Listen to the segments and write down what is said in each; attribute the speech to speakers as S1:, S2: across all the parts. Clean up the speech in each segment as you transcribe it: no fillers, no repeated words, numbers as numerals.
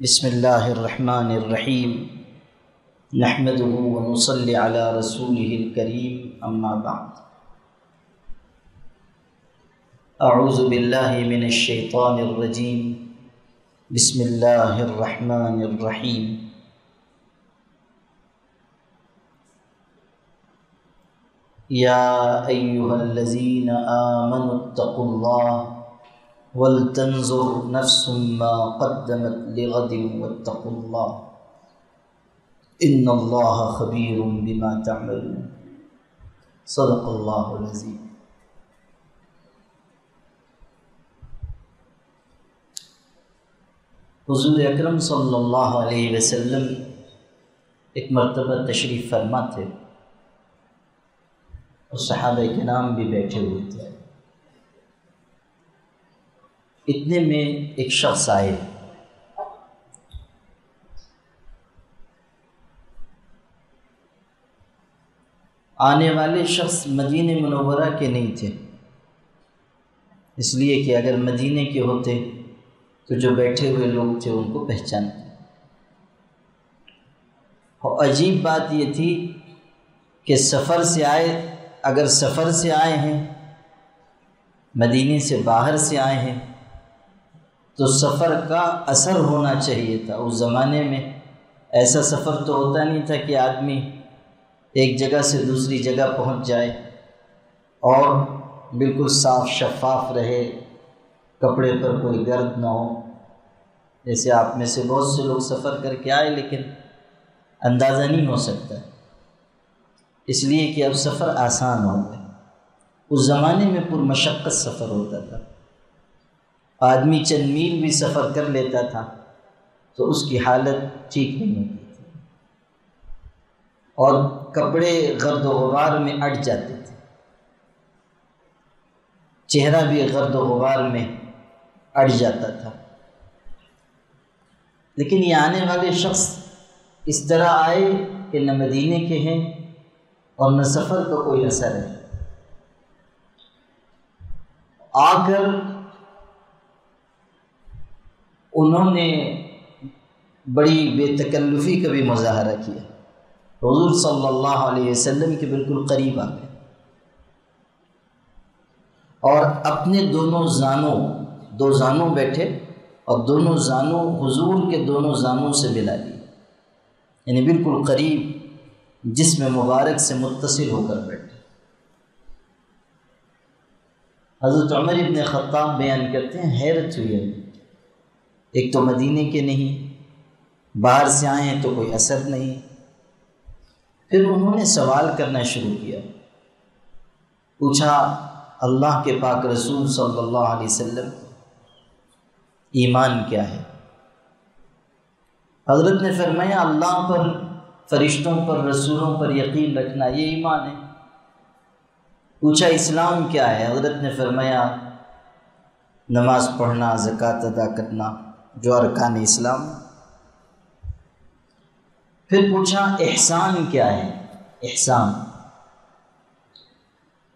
S1: بسم اللہ الرحمن الرحیم نحمدہ ونصلی علی رسولہ الکریم اما بعد اعوذ باللہ من الشیطان الرجیم بسم اللہ الرحمن الرحیم یا ایہا الذین آمنوا اتقوا اللہ وَلْتَنْظُرْ نَفْسٌ مَّا قَدَّمَتْ لِغَدٍ وَاتَّقُوا اللَّهَ إِنَّ اللَّهَ خَبِيرٌ بِمَا تَعْمَلُونَ صدق اللہ العظیم۔ حضور اکرم صلی اللہ علیہ وسلم ایک مرتبہ تشریف فرما تھے اور صحابہ کرام بھی بیٹھے ہوئے تھے۔ اتنے میں ایک شخص آئے، آنے والے شخص مدینہ منورہ کے نہیں تھے، اس لیے کہ اگر مدینہ کے ہوتے تو جو بیٹھے ہوئے لوگ تھے ان کو پہچانتے۔ اور عجیب بات یہ تھی کہ سفر سے آئے، اگر سفر سے آئے ہیں، مدینہ سے باہر سے آئے ہیں تو سفر کا اثر ہونا چاہیے تھا۔ اس زمانے میں ایسا سفر تو ہوتا نہیں تھا کہ آدمی ایک جگہ سے دوسری جگہ پہنچ جائے اور بالکل صاف شفاف رہے، کپڑے پر کوئی گرد نہ ہو۔ جیسے آپ میں سے بہت سے لوگ سفر کر کے آئے لیکن اندازہ نہیں ہو سکتا، اس لیے کہ اب سفر آسان ہو گیا۔ اس زمانے میں پرمشقت سفر ہوتا تھا، آدمی چند میل بھی سفر کر لیتا تھا تو اس کی حالت ٹھیک نہیں ہوتی تھی اور کپڑے گرد و غبار میں اٹ جاتے تھے، چہرہ بھی گرد و غبار میں اٹ جاتا تھا۔ لیکن یہ آنے والے شخص اس طرح آئے کہ نہ مدینے کے ہیں اور نہ سفر کا کوئی اثر ہے۔ آ کر انہوں نے بڑی بے تکلفی کا بھی مظاہرہ کیا، حضور صلی اللہ علیہ وسلم کے بالکل قریب آ گئے اور اپنے دو زانوں بیٹھے اور دونوں زانوں حضور کے دونوں زانوں سے ملا لیے، یعنی بالکل قریب جسم مبارک سے متصل ہو کر بیٹھے۔ حضرت عمر ابن خطاب بیان کرتے ہیں حیرت ہوئی ہے، ایک تو مدینے کے نہیں، باہر سے آئے ہیں تو کوئی اثر نہیں۔ پھر انہوں نے سوال کرنا شروع کیا، پوچھا اللہ کے پاک رسول صلی اللہ علیہ وسلم ایمان کیا ہے؟ حضرت نے فرمایا اللہ پر، فرشتوں پر، رسولوں پر یقین رکھنا یہ ایمان ہے۔ پوچھا اسلام کیا ہے؟ حضرت نے فرمایا نماز پڑھنا، زکوٰۃ ادا کرنا، جو ارکان اسلام۔ پھر پوچھا احسان کیا ہے؟ احسان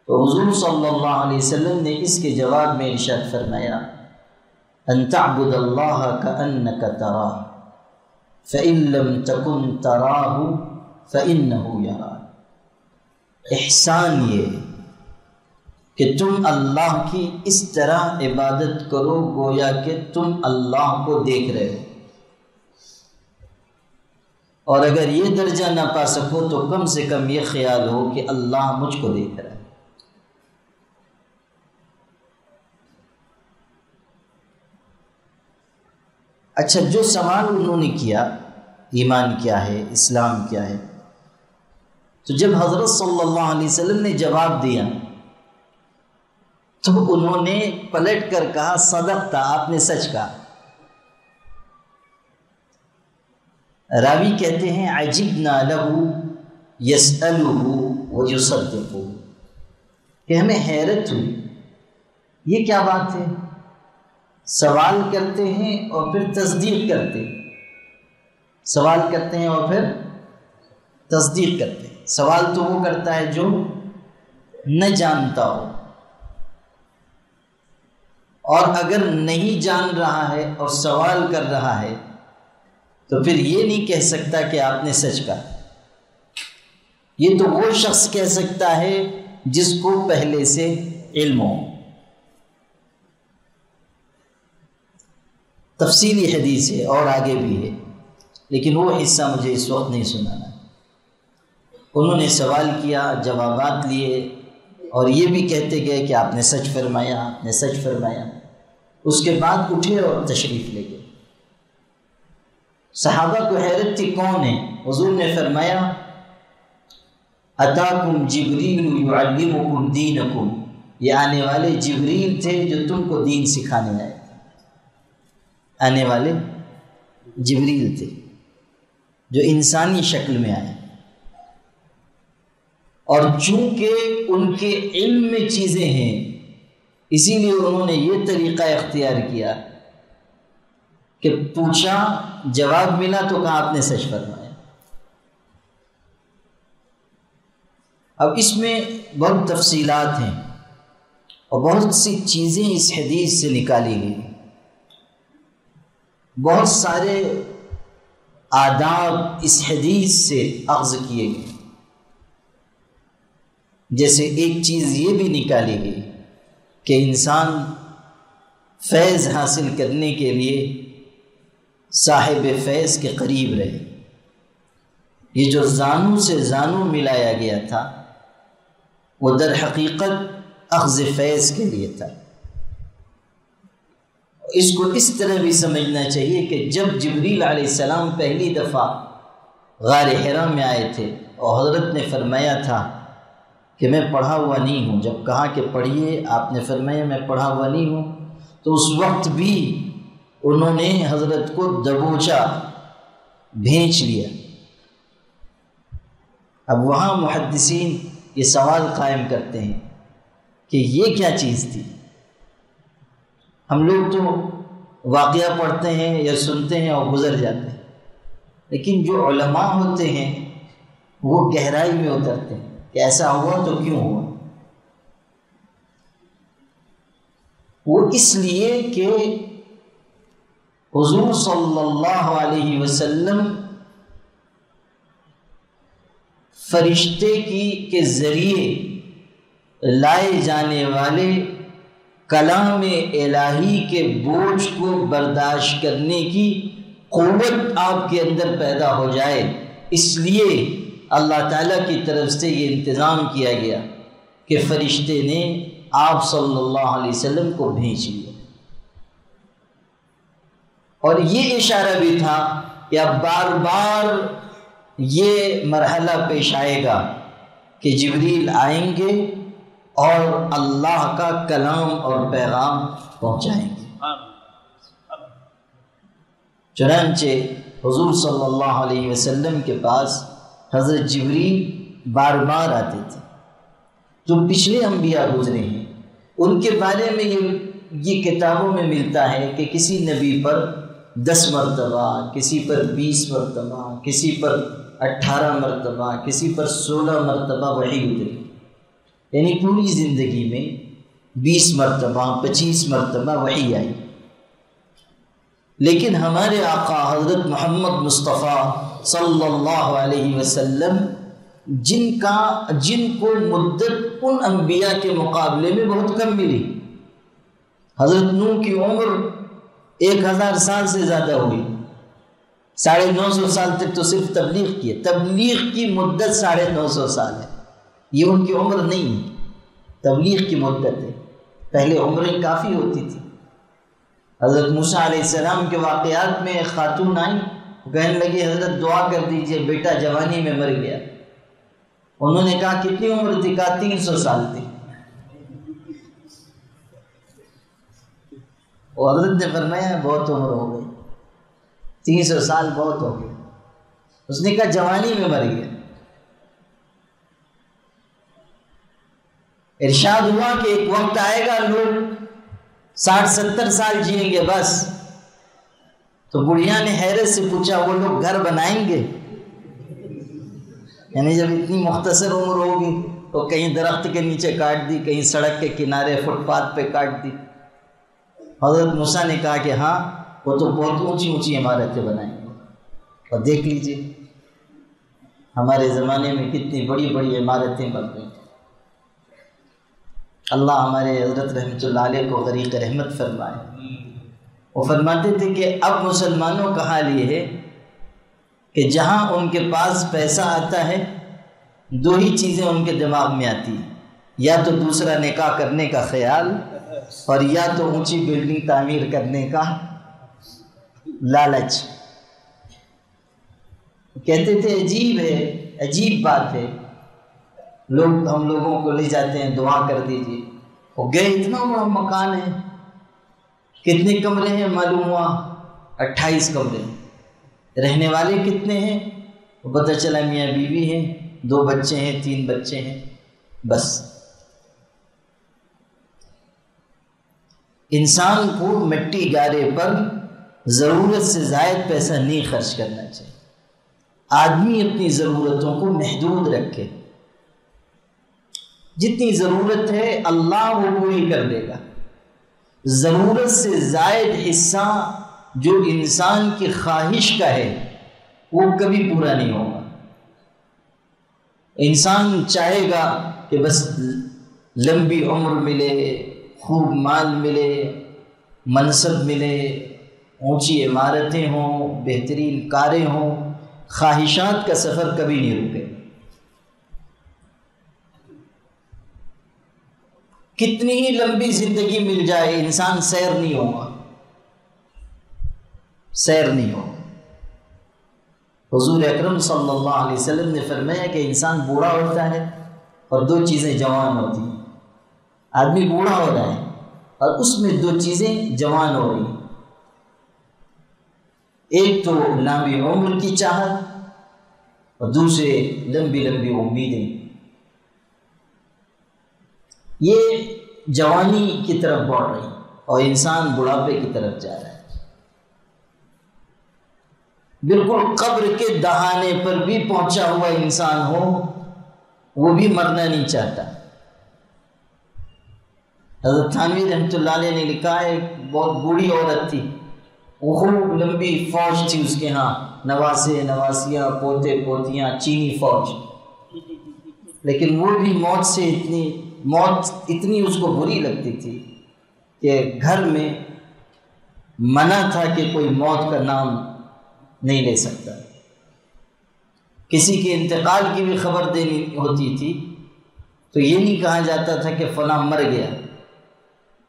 S1: تو حضور صلی اللہ علیہ وسلم نے اس کے جواب میں ارشاد فرمایا ان تعبد اللہ کأنک تراہ فإن لم تکن تراہ فإنہ یراک۔ احسان یہ کہ تم اللہ کی اس طرح عبادت کرو گویا کہ تم اللہ کو دیکھ رہے ہو، اور اگر یہ درجہ نہ پا سکو تو کم سے کم یہ خیال ہو کہ اللہ مجھ کو دیکھ رہا ہے۔ اچھا، جو سوال انہوں نے کیا ایمان کیا ہے، اسلام کیا ہے، تو جب حضرت صلی اللہ علیہ وسلم نے جواب دیا تو انہوں نے پلٹ کر کہا صدقتا، آپ نے سچ کہا۔ راوی کہتے ہیں عجبنا لہ یسألہ ویصدقہ، کہ ہمیں حیرت ہوئی، یہ کیا بات ہے؟ سوال کرتے ہیں اور پھر تصدیق کرتے ہیں، سوال کرتے ہیں اور پھر تصدیق کرتے ہیں۔ سوال تو وہ کرتا ہے جو نہ جانتا ہو، اور اگر نہیں جان رہا ہے اور سوال کر رہا ہے تو پھر یہ نہیں کہہ سکتا کہ آپ نے سچ کہا. یہ تو وہ شخص کہہ سکتا ہے جس کو پہلے سے علم ہو. تفصیلی حدیث ہے اور آگے بھی ہے، لیکن وہ حصہ مجھے اس وقت نہیں سنانا. انہوں نے سوال کیا، جوابات لیے، اور یہ بھی کہتے گئے کہ آپ نے سچ فرمایا، آپ نے سچ فرمایا. اس کے بعد اٹھے اور تشریف لے گئے. صحابہ کو حیرت تھی، کون ہے؟ حضور نے فرمایا اتاکم جبریل یعلمکم دینکم، یہ آنے والے جبریل تھے جو تم کو دین سکھانے آئے. آنے والے جبریل تھے جو انسانی شکل میں آئے، اور چونکہ ان کے علم میں چیزیں ہیں اسی لیے انہوں نے یہ طریقہ اختیار کیا کہ پوچھا، جواب ملا تو کہا آپ نے سچ فرمایا. اب اس میں بہت تفصیلات ہیں اور بہت سی چیزیں اس حدیث سے نکالی گئی، بہت سارے آداب اس حدیث سے اخذ کیے گئے. جیسے ایک چیز یہ بھی نکالی گئی کہ انسان فیض حاصل کرنے کے لیے صاحب فیض کے قریب رہے. یہ جو زانو سے زانو ملایا گیا تھا وہ در حقیقت اخذ فیض کے لیے تھا. اس کو اس طرح بھی سمجھنا چاہیے کہ جب جبریل علیہ السلام پہلی دفعہ غار حرا میں آئے تھے اور حضرت نے فرمایا تھا کہ میں پڑھا ہوا نہیں ہوں، جب کہا کہ پڑھیے آپ نے فرمایا میں پڑھا ہوا نہیں ہوں، تو اس وقت بھی انہوں نے حضرت کو دبوچا، بھینچ لیا. اب وہاں محدثین یہ سوال قائم کرتے ہیں کہ یہ کیا چیز تھی. ہم لوگ تو واقعہ پڑھتے ہیں یا سنتے ہیں اور گزر جاتے ہیں، لیکن جو علماء ہوتے ہیں وہ گہرائی میں اترتے ہیں کہ ایسا ہوا تو کیوں ہوا. وہ اس لیے کہ حضور صلی اللہ علیہ وسلم فرشتے کے ذریعے لائے جانے والے کلام الہی کے بوجھ کو برداشت کرنے کی قوت آپ کے اندر پیدا ہو جائے، اس لیے اللہ تعالیٰ کی طرف سے یہ انتظام کیا گیا کہ فرشتے نے آپ صلی اللہ علیہ وسلم کو بھیج لیا. اور یہ اشارہ بھی تھا کہ اب بار بار یہ مرحلہ پیش آئے گا کہ جبریل آئیں گے اور اللہ کا کلام اور پیغام پہنچائیں گے. چنانچہ حضور صلی اللہ علیہ وسلم کے پاس حضرت جبریل بار بار آتے تھے. جو پچھلے انبیاء گزرے ہیں ان کے بارے میں یہ کتابوں میں ملتا ہے کہ کسی نبی پر 10 مرتبہ، کسی پر 20 مرتبہ، کسی پر 18 مرتبہ، کسی پر 16 مرتبہ وحی اتری. یعنی پوری زندگی میں 20 مرتبہ 25 مرتبہ وحی آئی. لیکن ہمارے آقا حضرت محمد مصطفیٰ صلی اللہ علیہ وسلم جن کو مدت ان انبیاء کے مقابلے میں بہت کم ملی. حضرت نوح کی عمر 1000 سال سے زیادہ ہوئی، 950 سال تک تو صرف تبلیغ کی ہے. تبلیغ کی مدت 950 سال ہے، یہ ان کی عمر نہیں ہے، تبلیغ کی مدت ہے. پہلے عمریں کافی ہوتی تھی. حضرت موسیٰ علیہ السلام کے واقعات میں ایک خاتون آئی، کہنے لگی حضرت دعا کر دیجئے بیٹا جوانی میں مر گیا. انہوں نے کہا کتنی عمر تھی؟ کہا 300 سال تھی. اور حضرت نے فرمایا بہت عمر ہو گئی، 300 سال بہت ہو گئے. اس نے کہا جوانی میں مر گیا. ارشاد ہوا کہ ایک وقت آئے گا لوگ 60-70 سال جئیں گے بس. تو بڑھیا نے حیرت سے پوچھا وہ لوگ گھر بنائیں گے؟ یعنی جب اتنی مختصر عمر ہوگی تو کہیں درخت کے نیچے کاٹ دی، کہیں سڑک کے کنارے فٹ پاتھ پہ کاٹ دی. حضرت موسیٰ نے کہا کہ ہاں وہ تو بہت اونچی اونچی عمارتیں بنائیں گے. اور دیکھ لیجئے ہمارے زمانے میں کتنی بڑی بڑی عمارتیں بن گئی. اللہ ہمارے حضرت رحمۃ اللہ علیہ کو غریق رحمت فرمائے. وہ فرماتے تھے کہ اب مسلمانوں کا حال یہ ہے کہ جہاں ان کے پاس پیسہ آتا ہے دو ہی چیزیں ان کے دماغ میں آتی ہیں، یا تو دوسرا نکاح کرنے کا خیال اور یا تو اونچی بلڈنگ تعمیر کرنے کا لالچ. کہتے تھے عجیب ہے، عجیب بات ہے، لوگ ہم لوگوں کو لے جاتے ہیں دعا کر دیجیے، وہ گئے اتنا بڑا مکان ہے، کتنے کمرے ہیں معلوم ہوا 28 کمرے، رہنے والے کتنے ہیں پتہ چلا میاں بیوی ہیں، 2 بچے ہیں، 3 بچے ہیں، بس. انسان کو مٹی گارے پر ضرورت سے زائد پیسہ نہیں خرچ کرنا چاہیے. آدمی اپنی ضرورتوں کو محدود رکھے، جتنی ضرورت ہے اللہ وہ پوری کر دے گا. ضرورت سے زائد حصہ جو انسان کی خواہش کا ہے وہ کبھی پورا نہیں ہوگا. انسان چاہے گا کہ بس لمبی عمر ملے، خوب مال ملے، منصب ملے، اونچی عمارتیں ہوں، بہترین کاریں ہوں، خواہشات کا سفر کبھی نہیں رکے. کتنی ہی لمبی زندگی مل جائے انسان سیر نہیں ہوگا، سیر نہیں ہوگا. حضور اکرم صلی اللہ علیہ وسلم نے فرمایا کہ انسان بوڑھا ہوتا ہے اور 2 چیزیں جوان ہوتی ہیں. آدمی بوڑھا ہو رہا ہے اور اس میں 2 چیزیں جوان ہو رہی ہیں. ایک تو لمبی عمر کی چاہت اور دوسرے لمبی لمبی امیدیں. یہ جوانی کی طرف بڑھ رہی اور انسان بڑھاپے کی طرف جا رہا ہے. بالکل قبر کے دہانے پر بھی پہنچا ہوا انسان ہو وہ بھی مرنا نہیں چاہتا. حضرت تھانوی رحمۃ اللہ علیہ نے لکھا ہے ایک بہت بوڑھی عورت تھی، وہ خوب لمبی فوج تھی اس کے ہاں، نواسے نواسیاں پوتے پوتیاں، چینی فوج. لیکن وہ بھی موت اتنی اس کو بری لگتی تھی کہ گھر میں منع تھا کہ کوئی موت کا نام نہیں لے سکتا. کسی کے انتقال کی بھی خبر دینی ہوتی تھی تو یہ نہیں کہا جاتا تھا کہ فلاں مر گیا،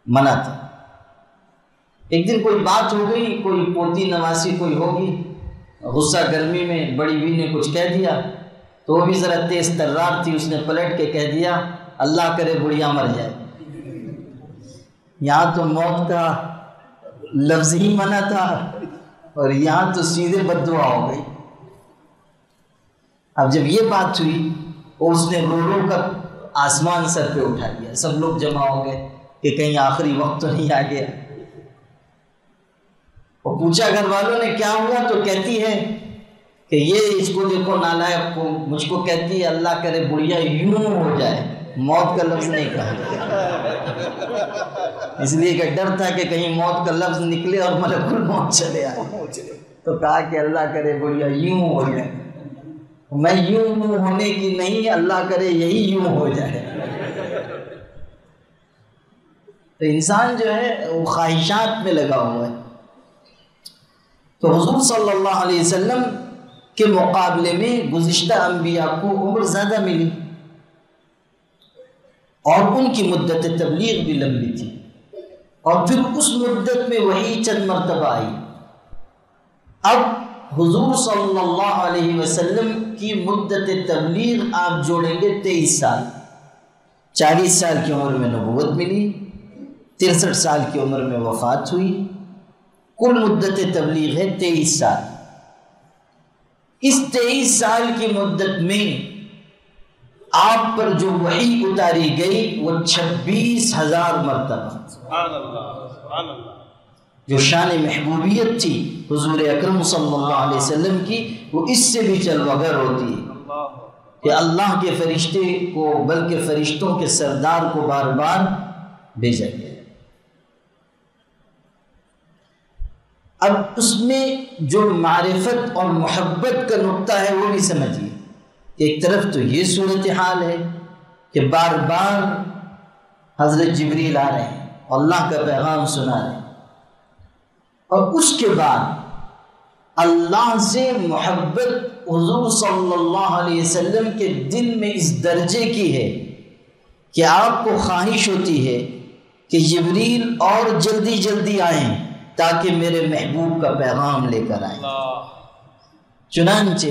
S1: منع تھا. ایک دن کوئی بات ہو گئی، کوئی پوتی نواسی کوئی ہوگی، غصہ گرمی میں بڑی بیوی نے کچھ کہہ دیا تو وہ بھی ذرا تیز ترار تھی، اس نے پلٹ کے کہہ دیا اللہ کرے بڑھیا مر جائے. یہاں تو موت کا لفظ ہی منع تھا اور یہاں تو سیدھے بد دعا ہو گئی. اب جب یہ بات ہوئی اور اس نے رو رو کر آسمان سر پہ اٹھا لیا، سب لوگ جمع ہو گئے کہ کہیں آخری وقت تو نہیں آ گیا. اور پوچھا گھر والوں نے کیا ہوا تو کہتی ہے کہ یہ اس کو دیکھو نالائق کو، مجھ کو کہتی ہے اللہ کرے بڑھیا یوں ہو جائے، موت کا لفظ نہیں کہا، اس لیے کہ ڈر تھا کہ کہیں موت کا لفظ نکلے اور ملک الموت چلے آئے، تو کہا کہ اللہ کرے بڑھیا یوں ہو جائے. میں یوں ہونے کی نہیں، اللہ کرے یہی یوں ہو جائے. تو انسان جو ہے وہ خواہشات میں لگا ہوا ہے. تو حضور صلی اللہ علیہ وسلم کے مقابلے میں گزشتہ انبیاء کو عمر زیادہ ملی اور ان کی مدت تبلیغ بھی لمبی تھی، اور پھر اس مدت میں وہی چند مرتبہ آئی. اب حضور صلی اللہ علیہ وسلم کی مدت تبلیغ آپ جوڑیں گے 23 سال. 40 سال کی عمر میں نبوت ملی، 63 سال کی عمر میں وفات ہوئی، کل مدت تبلیغ ہے 23 سال. اس 23 سال کی مدت میں آپ پر جو وحی اتاری گئی وہ 26,000 مرتبہ. سبحان اللہ، سبحان اللہ. جو شان محبوبیت تھی حضور اکرم صلی اللہ علیہ وسلم کی وہ اس سے بھی چلوگر ہوتی ہے کہ اللہ کے فرشتے کو بلکہ فرشتوں کے سردار کو بار بار بھیجا گیا. اب اس میں جو معرفت اور محبت کا نقطہ ہے وہ بھی سمجھیے. ایک طرف تو یہ صورتحال ہے کہ بار بار حضرت جبریل آ رہے ہیں، اللہ کا پیغام سنا رہے ہیں، اور اس کے بعد اللہ سے محبت حضور صلی اللہ علیہ وسلم کے دل میں اس درجے کی ہے کہ آپ کو خواہش ہوتی ہے کہ جبریل اور جلدی جلدی آئیں تاکہ میرے محبوب کا پیغام لے کر آئیں. چنانچہ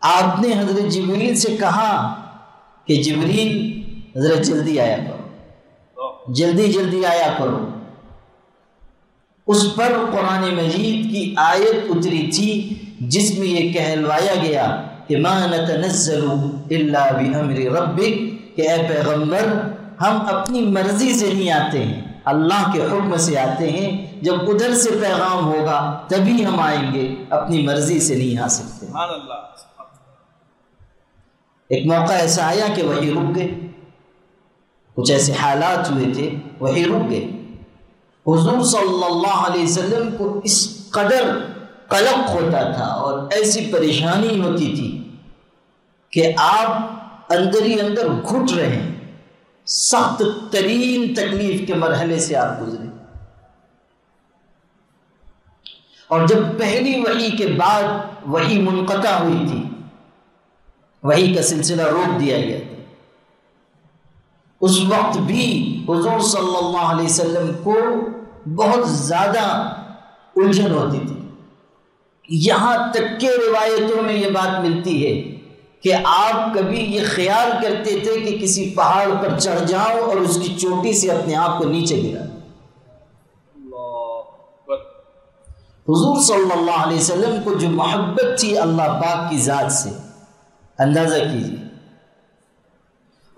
S1: آپ نے حضرت جبریل سے کہا کہ جبریل حضرت جلدی آیا کرو، جلدی جلدی آیا کرو. اس پر قرآن مجید کی آیت اتری تھی جس میں یہ کہلوایا گیا کہ ما نتنزل الا بامر ربک، کہ اے پیغمبر ہم اپنی مرضی سے نہیں آتے ہیں، اللہ کے حکم سے آتے ہیں. جب ادھر سے پیغام ہوگا تبھی ہم آئیں گے، اپنی مرضی سے نہیں آ سکتے. ایک موقع ایسا آیا کہ وہی رک گئے، کچھ ایسے حالات ہوئے تھے وہی رک گئے. حضور صلی اللہ علیہ وسلم کو اس قدر قلق ہوتا تھا اور ایسی پریشانی ہوتی تھی کہ آپ اندر ہی اندر گھٹ رہے ہیں، سخت ترین تکلیف کے مرحلے سے آپ گزرے. اور جب پہلی وحی کے بعد وحی منقطع ہوئی تھی، وحی کا سلسلہ روک دیا گیا تھا، اس وقت بھی حضور صلی اللہ علیہ وسلم کو بہت زیادہ الجھن ہوتی تھی. یہاں تک کہ روایتوں میں یہ بات ملتی ہے کہ آپ کبھی یہ خیال کرتے تھے کہ کسی پہاڑ پر چڑھ جاؤ اور اس کی چوٹی سے اپنے آپ کو نیچے گرا. حضور صلی اللہ علیہ وسلم کو جو محبت تھی اللہ پاک کی ذات سے، اندازہ کیجیے.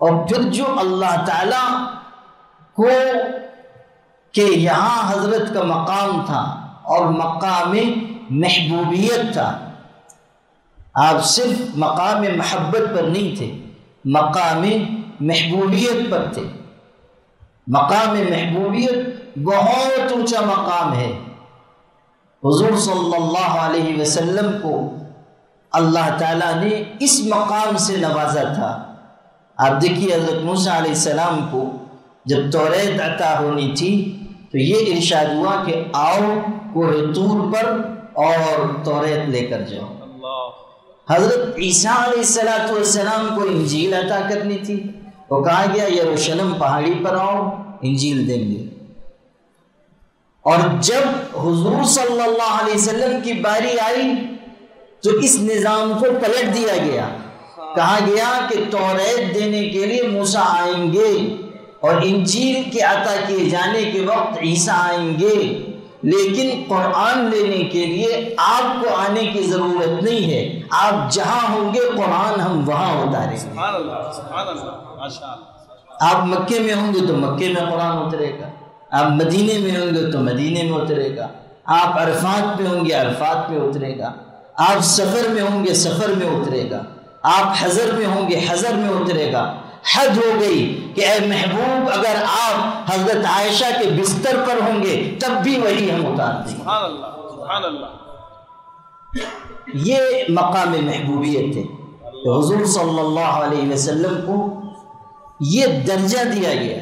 S1: اور پھر جو اللہ تعالیٰ کو کہ یہاں حضرت کا مقام تھا اور مقام محبوبیت تھا، آپ صرف مقام محبت پر نہیں تھے، مقام محبوبیت پر تھے. مقام محبوبیت بہت اونچا مقام ہے. حضور صلی اللہ علیہ وسلم کو اللہ تعالیٰ نے اس مقام سے نوازا تھا. آپ دیکھیے حضرت موسیٰ علیہ السلام کو جب توریت عطا ہونی تھی تو یہ ارشاد ہوا کہ آؤ کوہ طور پر اور توریت لے کر جاؤ. حضرت عیسیٰ علیہ السلام کو انجیل عطا کرنی تھی، وہ کہا گیا یروشلم پہاڑی پر آؤ انجیل دیں گے. اور جب حضور صلی اللہ علیہ وسلم کی باری آئی تو اس نظام کو پلٹ دیا گیا. کہا گیا کہ توریت دینے کے لیے موسیٰ آئیں گے اور انجیل کے عطا کیے جانے کے وقت عیسیٰ آئیں گے، لیکن قرآن لینے کے لیے آپ کو آنے کی ضرورت نہیں ہے، آپ جہاں ہوں گے قرآن ہم وہاں اتاریں گے. آپ مکے میں ہوں گے تو مکے میں قرآن اترے گا، آپ مدینے میں ہوں گے تو مدینے میں اترے گا، آپ عرفات میں ہوں گے عرفات میں اترے گا، آپ سفر میں ہوں گے سفر میں اترے گا، آپ حضر میں ہوں گے حضر میں اترے گا. حد ہو گئی کہ اے محبوب اگر آپ حضرت عائشہ کے بستر پر ہوں گے تب بھی وہی ہم اتار دیں گے. سبحان اللہ. یہ مقام محبوبیت ہے. حضور صلی اللہ علیہ وسلم کو یہ درجہ دیا گیا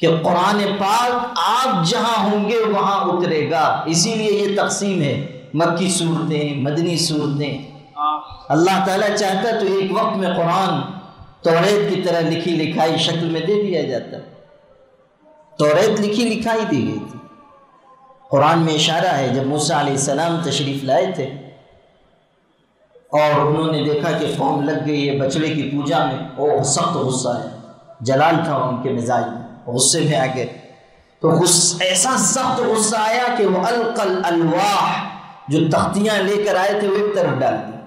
S1: کہ قرآن پاک آپ جہاں ہوں گے وہاں اترے گا. اسی لیے یہ تقسیم ہے، مکی صورتیں مدنی صورتیں. اللہ تعالیٰ چاہتا تو ایک وقت میں قرآن توریت کی طرح لکھی لکھائی شکل میں دے دیا جاتا. توریت لکھی لکھائی دی گئی تھی. قرآن میں اشارہ ہے جب موسیٰ علیہ السلام تشریف لائے تھے اور انہوں نے دیکھا کہ قوم لگ گئی ہے بچڑے کی پوجا میں، وہ سخت غصہ ہے، جلال تھا ان کے مزاج میں، غصے میں آ گئے. تو ایسا سخت غصہ آیا کہ وہ القل الواح، جو تختیاں لے کر آئے تھے وہ ایک طرف ڈال دی.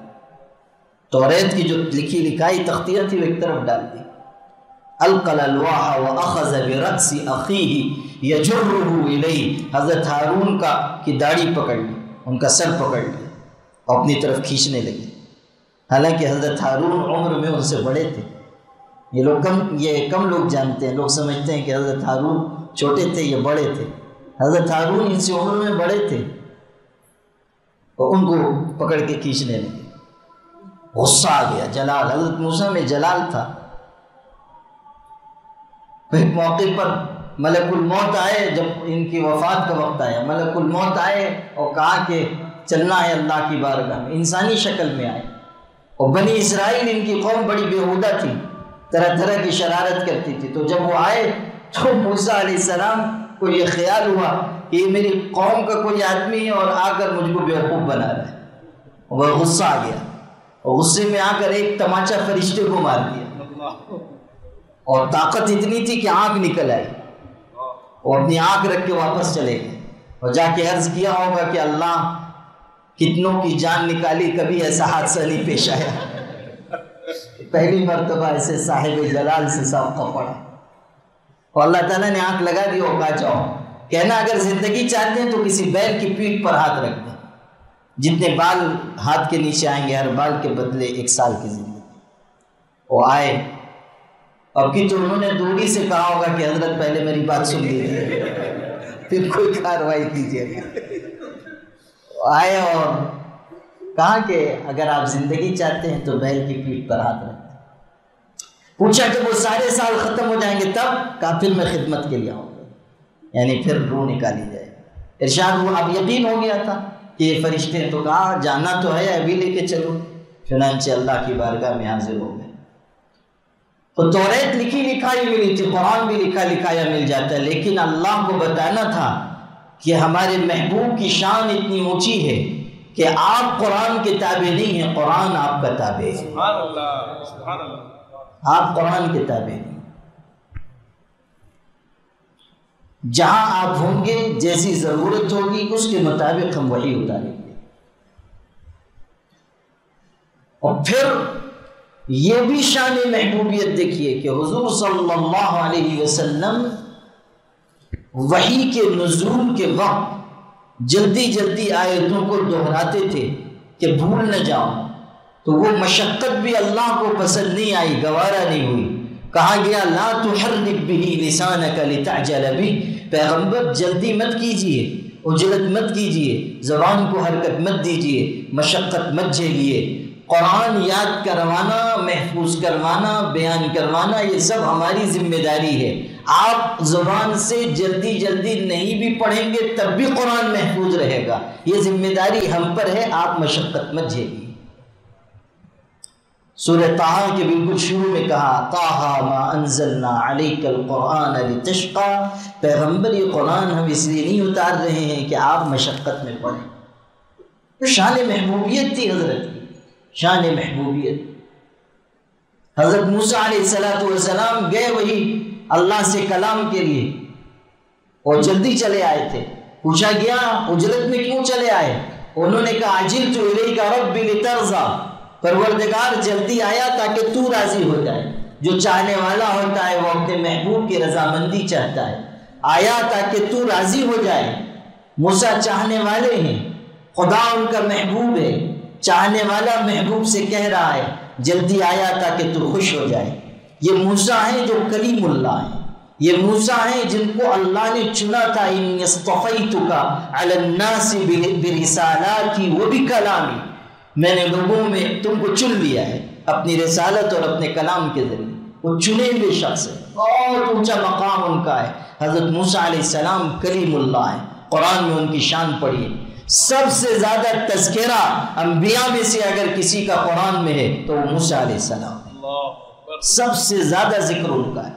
S1: توریت کی جو لکھی لکھائی تختیاں تھی وہ ایک طرف ڈال دی. القل الواح واخذ برأس اخیہ یجرہ الیہ، حضرت ہارون کی داڑھی پکڑ لی، ان کا سر پکڑ لیا اور اپنی طرف کھینچنے لگے. حالانکہ حضرت ہارون عمر میں ان سے بڑے تھے. یہ کم لوگ جانتے ہیں، لوگ سمجھتے ہیں کہ حضرت ہارون چھوٹے تھے یہ بڑے تھے. حضرت ہارون ان سے عمر میں بڑے تھے اور ان کو پکڑ کے کھینچنے لگے. غصہ آ گیا، جلال. حضرت موسیٰ میں جلال تھا. ایک موقع پر ملک الموت آئے، جب ان کی وفات کا وقت آیا، ملک الموت آئے اور کہا کہ چلنا ہے اللہ کی بارگاہ میں. انسانی شکل میں آئے. اور بنی اسرائیل ان کی قوم بڑی بیہودہ تھی، طرح طرح کی شرارت کرتی تھی. تو جب وہ آئے تو موسیٰ علیہ السلام کو یہ خیال ہوا کہ یہ میری قوم کا کوئی آدمی ہے اور آ کر مجھ کو بیوقوف بنا رہا ہے. وہ غصہ آ گیا اور غصے میں آ کر ایک تماچا فرشتے کو مار دیا. اور طاقت اتنی تھی کہ آنکھ نکل آئی اور اپنی آنکھ رکھ کے واپس چلے گئے. اور جا کے عرض کیا ہوگا کہ اللہ کتنوں کی جان نکالی، کبھی ایسا حادثہ نہیں پیش آیا. پہلی مرتبہ ایسے صاحب جلال سے سابقہ پڑا اور اللہ تعالیٰ نے آنکھ لگا دی اور کہا جاؤ. کہنا اگر زندگی چاہتے ہیں تو کسی بیل کی پیٹھ پر ہاتھ رکھ دیں، جتنے بال ہاتھ کے نیچے آئیں گے ہر بال کے بدلے 1 سال کی زندگی. وہ آئے. اب کی تو انہوں نے دوری سے کہا ہوگا کہ حضرت پہلے میری بات سن لیجیے پھر کوئی کارروائی کیجیے گا. آئے اور کہا کہ اگر آپ زندگی چاہتے ہیں تو بیل کی پیٹھ پر ہاتھ رکھیں. پوچھا کہ وہ سارے سال ختم ہو جائیں گے تب؟ کہا پھر میں خدمت کے لیے آؤں گا، یعنی پھر روح نکالی جائے. ارشاد ہوا، اب یقین ہو گیا تھا کہ یہ فرشتے ہیں. تو کہا جانا تو ہے، ابھی لے کے چلو. چنانچہ اللہ کی بارگاہ میں حاضر ہو گئے. تو توریت لکھی لکھائی ملی تھی، قرآن بھی لکھا لکھایا مل جاتا ہے، لیکن اللہ کو بتانا تھا کہ ہمارے محبوب کی شان اتنی اونچی ہے کہ آپ قرآن کے تابع نہیں ہیں، قرآن آپ کا تابع ہے. سبحان اللہ، سبحان اللہ. آپ قرآن کے تابع نہیں. جہاں آپ ہوں گے، جیسی ضرورت ہوگی اس کے مطابق ہم وحی اتاریں گے. اور پھر یہ بھی شان محبوبیت دیکھیے کہ حضور صلی اللہ علیہ وسلم وحی کے نزول کے وقت جلدی جلدی آیتوں کو دہراتے تھے کہ بھول نہ جاؤں. تو وہ مشقت بھی اللہ کو پسند نہیں آئی، گوارا نہیں ہوئی. کہا گیا لا تحرک به لسانک لتعجل به، پیغمبر جلدی مت کیجئے، عجلت مت کیجئے، زبان کو حرکت مت دیجئے، مشقت مت جھیلیے. قرآن یاد کروانا، محفوظ کروانا، بیان کروانا، یہ سب ہماری ذمہ داری ہے. آپ زبان سے جلدی جلدی نہیں بھی پڑھیں گے تب بھی قرآن محفوظ رہے گا. یہ ذمہ داری ہم پر ہے، آپ مشقت مت جھیلیے. سورہ طٰہٰ کے بالکل شروع میں کہا طٰہٰ ما انزلنا علیک القرآن لتشقی، پیغمبر یہ قرآن ہم اس لیے نہیں اتار رہے ہیں کہ آپ مشقت میں پڑھیں. تو شان محبوبیت تھی حضرت کی، شان محبوبیت. حضرت موسیٰ علیہ السلام گئے وہی اللہ سے کلام کے لیے اور جلدی چلے آئے تھے. پوچھا گیا عجلت میں کیوں چلے آئے؟ انہوں نے کہا عجلت الیک ربی لترضی، پروردگار جلدی آیا تاکہ تو راضی ہو جائے. جو چاہنے والا ہوتا ہے وہ اپنے محبوب کی رضامندی چاہتا ہے. آیا تاکہ تو راضی ہو جائے. موسیٰ چاہنے والے ہیں، خدا ان کا محبوب ہے. چاہنے والا محبوب سے کہہ رہا ہے جلدی آیا تاکہ تو خوش ہو جائے. یہ موسیٰ ہیں جو کلیم اللہ ہیں، یہ موسیٰ ہیں جن کو اللہ نے چنا تھا. انی اصطفیتک علی الناس برسالاتی وبکلامی، میں نے لوگوں میں تم کو چن لیا ہے اپنی رسالت اور اپنے کلام کے ذریعے. وہ چنے ہوئے شخص ہے، بہت اونچا مقام ان کا ہے. حضرت موسیٰ علیہ السلام کلیم اللہ ہیں. قرآن میں ان کی شان پڑھی. سب سے زیادہ تذکرہ انبیاء میں سے اگر کسی کا قرآن میں ہے تو وہ موسیٰ علیہ السلام ہے. سب سے زیادہ ذکر ان کا ہے.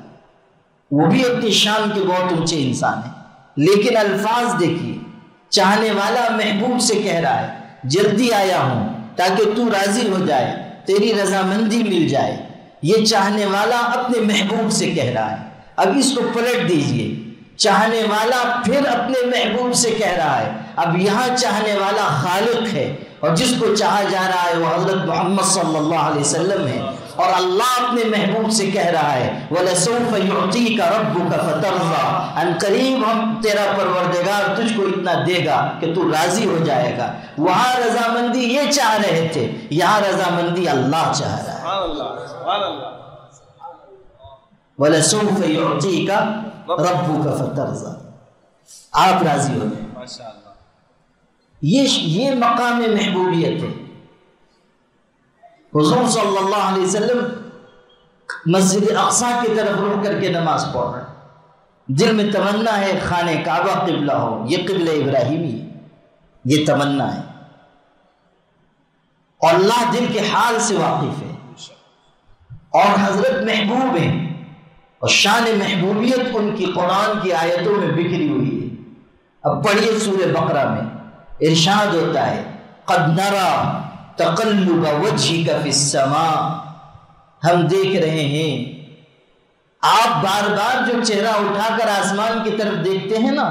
S1: وہ بھی اپنی شان کے بہت اونچے انسان ہیں. لیکن الفاظ دیکھیے، چاہنے والا محبوب سے کہہ رہا ہے جلدی آیا ہوں تاکہ تو راضی ہو جائے، تیری رضامندی مل جائے. یہ چاہنے والا اپنے محبوب سے کہہ رہا ہے. اب اس کو پلٹ دیجئے، چاہنے والا پھر اپنے محبوب سے کہہ رہا ہے. اب یہاں چاہنے والا خالق ہے اور جس کو چاہا جا رہا ہے وہ حضرت محمد صلی اللہ علیہ وسلم ہے. اور اللہ اپنے محبوب سے کہہ رہا ہے وَلَسَوْفَ يُعْطِيكَ رَبُّكَ فَتَرْضَىٰ، ان قریب ہم تیرا پروردگار تجھ کو اتنا دے گا کہ تو راضی ہو جائے گا. وہاں رضامندی یہ چاہ رہے تھے، یہاں رضامندی اللہ چاہ رہا ہے. وَلَسَوْفَ يُعْطِيكَ رَبُّكَ فَتَرْضَىٰ. آپ راضی ہو جائیں.
S2: ماشاءاللہ.
S1: یہ مقام محبوبیت ہے. حضور صلی اللہ علیہ وسلم مسجد اقصی کی طرف رخ کر کے نماز پڑھ رہے ہیں. دل میں تمنا ہے خانہ کعبہ قبلہ ہو. یہ قبلہ ابراہیمی ہے، یہ تمنا ہے. اور اللہ دل کے حال سے واقف ہے. اور حضرت محبوب ہیں، اور شان محبوبیت ان کی قرآن کی آیتوں میں بکھری ہوئی ہے. اب پڑھیے سورہ بقرہ میں ارشاد ہوتا ہے قد نرى تقلب وجهك في السماء. ہم دیکھ رہے ہیں، آپ بار بار جو چہرہ اٹھا کر آسمان کی طرف دیکھتے ہیں نا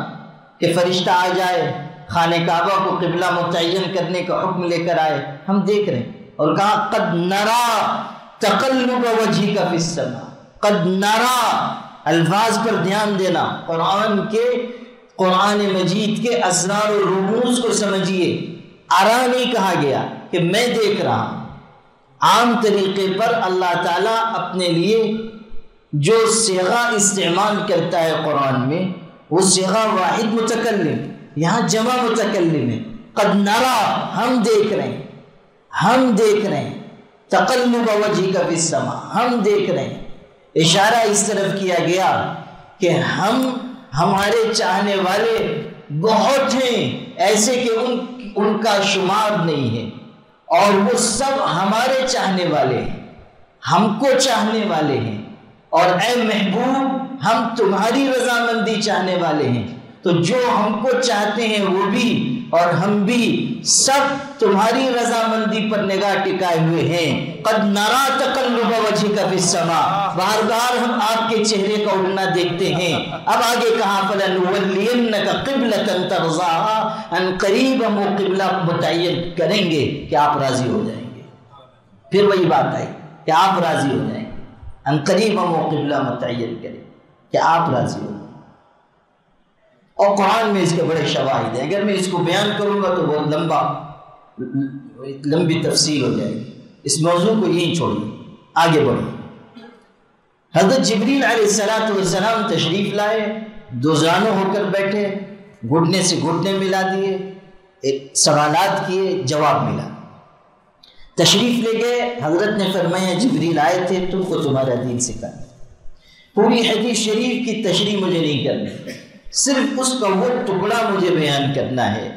S1: کہ فرشتہ آ جائے خانہ کعبہ کو قبلہ متعین کرنے کا حکم لے کر آئے، ہم دیکھ رہے ہیں. اور کہا قد نرى تقلب وجهك في السماء. قد نرى، الفاظ پر دھیان دینا. قرآن مجید کے اسرار و رموز کو سمجھیے. ارا نہیں کہا گیا کہ میں دیکھ رہا ہوں. عام طریقے پر اللہ تعالیٰ اپنے لیے جو صیغہ استعمال کرتا ہے قرآن میں، وہ صیغہ واحد متکلم، یہاں جمع متکلم ہے. قد نرى، ہم دیکھ رہے ہیں، ہم دیکھ رہے ہیں. تقلب وجهك في السماء، ہم دیکھ رہے ہیں. اشارہ اس طرف کیا گیا کہ ہمارے چاہنے والے بہت ہیں، ایسے کہ ان کا شمار نہیں ہے. اور وہ سب ہمارے چاہنے والے ہیں، ہم کو چاہنے والے ہیں. اور اے محبوب، ہم تمہاری رضامندی چاہنے والے ہیں. تو جو ہم کو چاہتے ہیں وہ بھی اور ہم بھی سب تمہاری رضامندی پر نگاہ ٹکائے ہوئے ہیں. قد نرى تقلب وجهك في السماء، بار بار ہم آپ کے چہرے کا اڑنا دیکھتے ہیں. اب آگے کہا فلنولینک قبلۃ ترضاها، ان قریب ہم وہ قبلہ متعین کریں گے کہ آپ راضی ہو جائیں گے. پھر وہی بات آئی کہ آپ راضی ہو جائیں گے. ان قریب ہم وہ قبلہ متعین کریں کہ آپ راضی ہو جائیں. اور قرآن میں اس کے بڑے شواہد ہیں. اگر میں اس کو بیان کروں گا تو بہت لمبی تفصیل ہو جائے گی. اس موضوع کو یہیں چھوڑیے، آگے بڑھیں. حضرت جبریل علیہ السلام تشریف لائے، دو زانو ہو کر بیٹھے، گھٹنے سے گھٹنے ملا دیے، سوالات کیے، جواب ملا. تشریف لے گئے. حضرت نے فرمایا جبریل آئے تھے تم کو تمہارا دین سکھانے. پوری حدیث شریف کی تشریح مجھے نہیں کرنی، صرف اس کا وہ ٹکڑا مجھے بیان کرنا ہے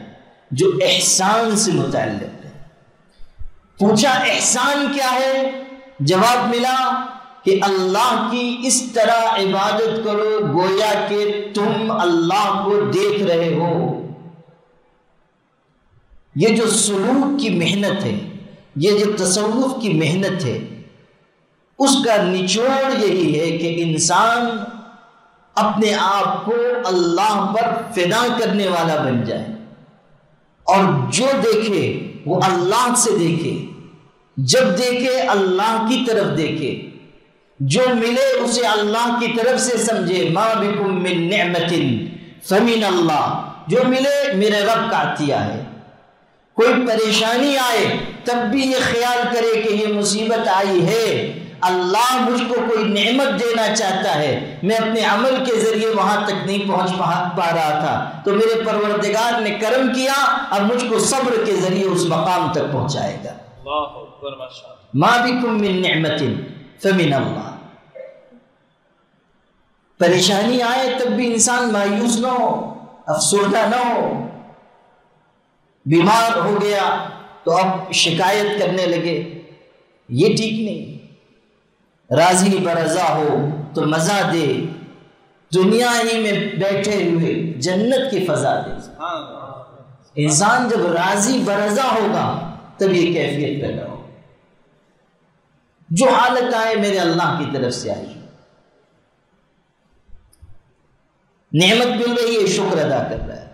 S1: جو احسان سے متعلق ہے. پوچھا احسان کیا ہے؟ جواب ملا کہ اللہ کی اس طرح عبادت کرو گویا کہ تم اللہ کو دیکھ رہے ہو. یہ جو سلوک کی محنت ہے، یہ جو تصوف کی محنت ہے، اس کا نچوڑ یہی ہے کہ انسان اپنے آپ کو اللہ پر فدا کرنے والا بن جائے، اور جو دیکھے وہ اللہ سے دیکھے، جب دیکھے اللہ کی طرف دیکھے، جو ملے اسے اللہ کی طرف سے سمجھے. ما بکم من نعمت فمن اللہ، جو ملے میرے رب کا عطیہ ہے. کوئی پریشانی آئے تب بھی یہ خیال کرے کہ یہ مصیبت آئی ہے، اللہ مجھ کو کوئی نعمت دینا چاہتا ہے، میں اپنے عمل کے ذریعے وہاں تک نہیں پہنچ پا رہا تھا تو میرے پروردگار نے کرم کیا، اب مجھ کو صبر کے ذریعے اس مقام تک پہنچائے گا. ما بکم من نعمت فمن اللہ. پریشانی آئے تب بھی انسان مایوس نہ ہو، افسردہ نہ ہو. بیمار ہو گیا تو اب شکایت کرنے لگے، یہ ٹھیک نہیں. راضی برضا ہو تو مزہ دے، دنیا ہی میں بیٹھے ہوئے جنت کی فضا دے. انسان جب راضی برضا ہوگا تب یہ کیفیت پیدا ہو. جو حالت آئے میرے اللہ کی طرف سے آئی. نعمت مل رہی ہے شکر ادا کر رہا ہے،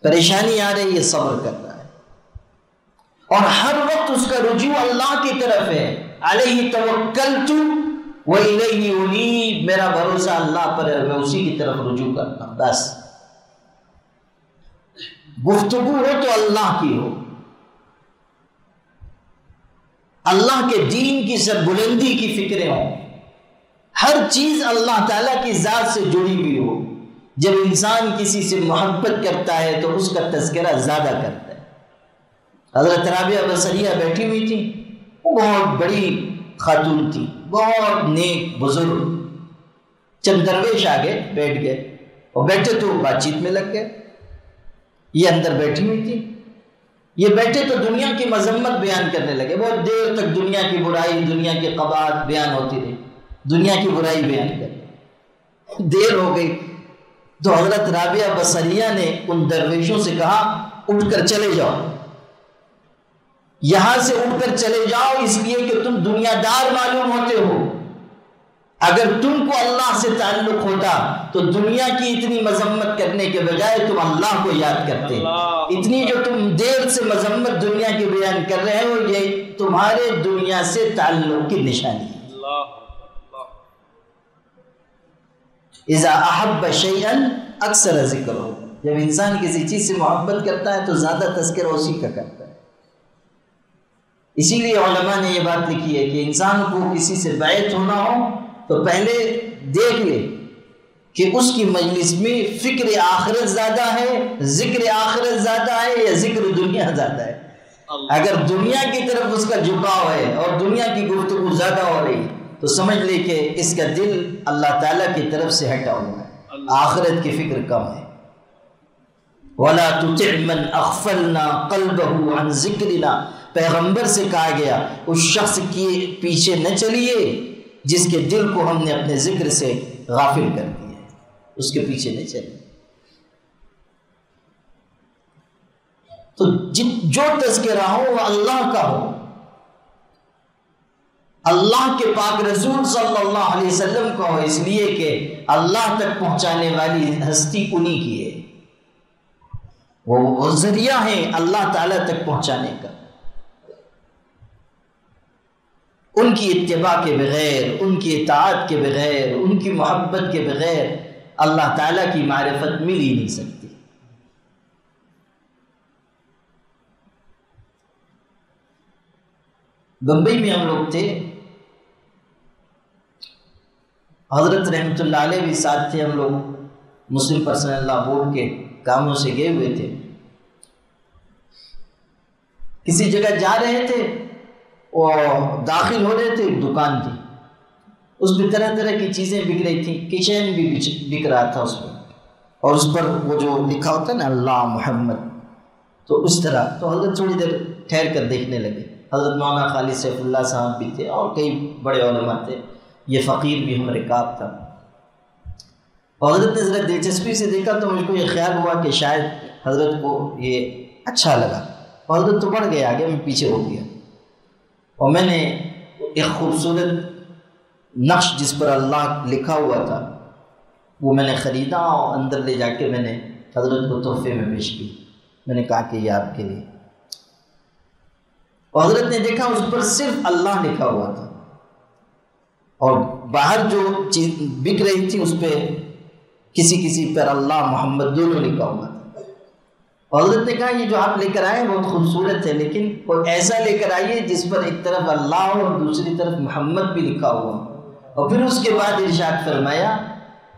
S1: پریشانی آ رہی ہے صبر کر رہا ہے، اور ہر وقت اس کا رجوع اللہ کی طرف ہے. علیہ توکلت والیہ انیب، میرا بھروسہ اللہ پر ہے، میں اسی کی طرف رجوع کرتا ہوں. بس گفتگو ہو تو اللہ کی ہو، اللہ کے دین کی سربلندی کی فکریں ہوں، ہر چیز اللہ تعالیٰ کی ذات سے جڑی ہوئی ہو. جب انسان کسی سے محبت کرتا ہے تو اس کا تذکرہ زیادہ کرتا ہے۔ حضرت رابعہ بصریہ بیٹھی ہوئی تھی، وہ بہت بڑی خاتون تھی، بہت نیک بزرگ۔ چند درویش آگے بیٹھ گئے اور بیٹھے تو بات چیت میں لگ گئے۔ یہ اندر بیٹھی ہوئی تھی، یہ بیٹھے تو دنیا کی مذمت بیان کرنے لگے۔ بہت دیر تک دنیا کی برائی، دنیا کی قباحت بیان ہوتی رہی، دنیا کی برائی بیان کر دیر ہو گئی۔ تو حضرت رابعہ بصریہ نے ان درویشوں سے کہا اٹھ کر چلے جاؤ، یہاں سے اٹھ کر چلے جاؤ، اس لیے کہ تم دنیا دار معلوم ہوتے ہو۔ اگر تم کو اللہ سے تعلق ہوتا تو دنیا کی اتنی مذمت کرنے کے بجائے تم اللہ کو یاد کرتے۔ اتنی جو تم دیر سے مذمت دنیا کی بیان کر رہے ہو، یہ تمہارے دنیا سے تعلق کی نشانی ہے۔ اذا احب شیئا اکثر ذکرہ، جب انسان کسی چیز سے محبت کرتا ہے تو زیادہ تذکرہ اسی کا کرتا ہے۔ اسی لیے علماء نے یہ بات لکھی ہے کہ انسان کو کسی سے بیعت ہونا ہو تو پہلے دیکھ لے کہ اس کی مجلس میں فکر آخرت زیادہ ہے، ذکر آخرت زیادہ ہے یا ذکر دنیا زیادہ ہے۔ اگر دنیا کی طرف اس کا جھکاؤ ہے اور دنیا کی گفتگو زیادہ ہو رہی تو سمجھ لے کہ اس کا دل اللہ تعالیٰ کی طرف سے ہٹا ہوا ہے، آخرت کی فکر کم ہے۔ وَلَا تُطِعْ مَنْ أَغْفَلْنَا قَلْبَهُ عَنْ ذِكْرِنَا، پیغمبر سے کہا گیا اس شخص کے پیچھے نہ چلیے جس کے دل کو ہم نے اپنے ذکر سے غافل کر دیا ہے، اس کے پیچھے نہ چلیے۔ تو جو تذکرہ ہو وہ اللہ کا ہو، اللہ کے پاک رسول صلی اللہ علیہ وسلم کا ہو، اس لیے کہ اللہ تک پہنچانے والی ہستی انہی کی ہے، وہ ذریعہ ہیں اللہ تعالیٰ تک پہنچانے کا۔ ان کی اتباع کے بغیر، ان کی اطاعت کے بغیر، ان کی محبت کے بغیر اللہ تعالیٰ کی معرفت مل ہی نہیں سکتی۔ بمبئی میں ہم لوگ تھے، حضرت رحمت اللہ علیہ بھی ساتھ تھے، ہم لوگ مسلم پرسنل لا بورڈ کے کاموں سے گئے ہوئے تھے۔ کسی جگہ جا رہے تھے اور داخل ہو رہے تھے، ایک دکان تھی، اس میں طرح طرح کی چیزیں بک رہی تھیں، کچن بھی بک رہا تھا اس میں، اور اس پر وہ جو لکھا ہوتا ہے نا اللہ محمد، تو اس طرح۔ تو حضرت تھوڑی دیر ٹھہر کر دیکھنے لگے۔ حضرت مولانا خالد سیف اللہ صاحب بھی تھے اور کئی بڑے علماء تھے، یہ فقیر بھی ہم رکاب تھا۔ اور حضرت نے ذرا دلچسپی سے دیکھا تو مجھ کو یہ خیال ہوا کہ شاید حضرت کو یہ اچھا لگا، اور حضرت تو بڑھ گئے آگے، میں پیچھے ہو گیا، اور میں نے ایک خوبصورت نقش جس پر اللہ لکھا ہوا تھا وہ میں نے خریدا اور اندر لے جا کے میں نے حضرت کو تحفے میں پیش کی۔ میں نے کہا کہ یہ آپ کے لیے، اور حضرت نے دیکھا اس پر صرف اللہ لکھا ہوا تھا، اور باہر جو چیز بک رہی تھی اس پہ کسی پر اللہ محمد دونوں لکھا ہوا تھا۔ اور حضرت نے کہا یہ جو آپ لے کر آئے بہت خوبصورت ہے، لیکن کوئی ایسا لے کر آئیے جس پر ایک طرف اللہ ہو اور دوسری طرف محمد بھی لکھا ہوا۔ اور پھر اس کے بعد ارشاد فرمایا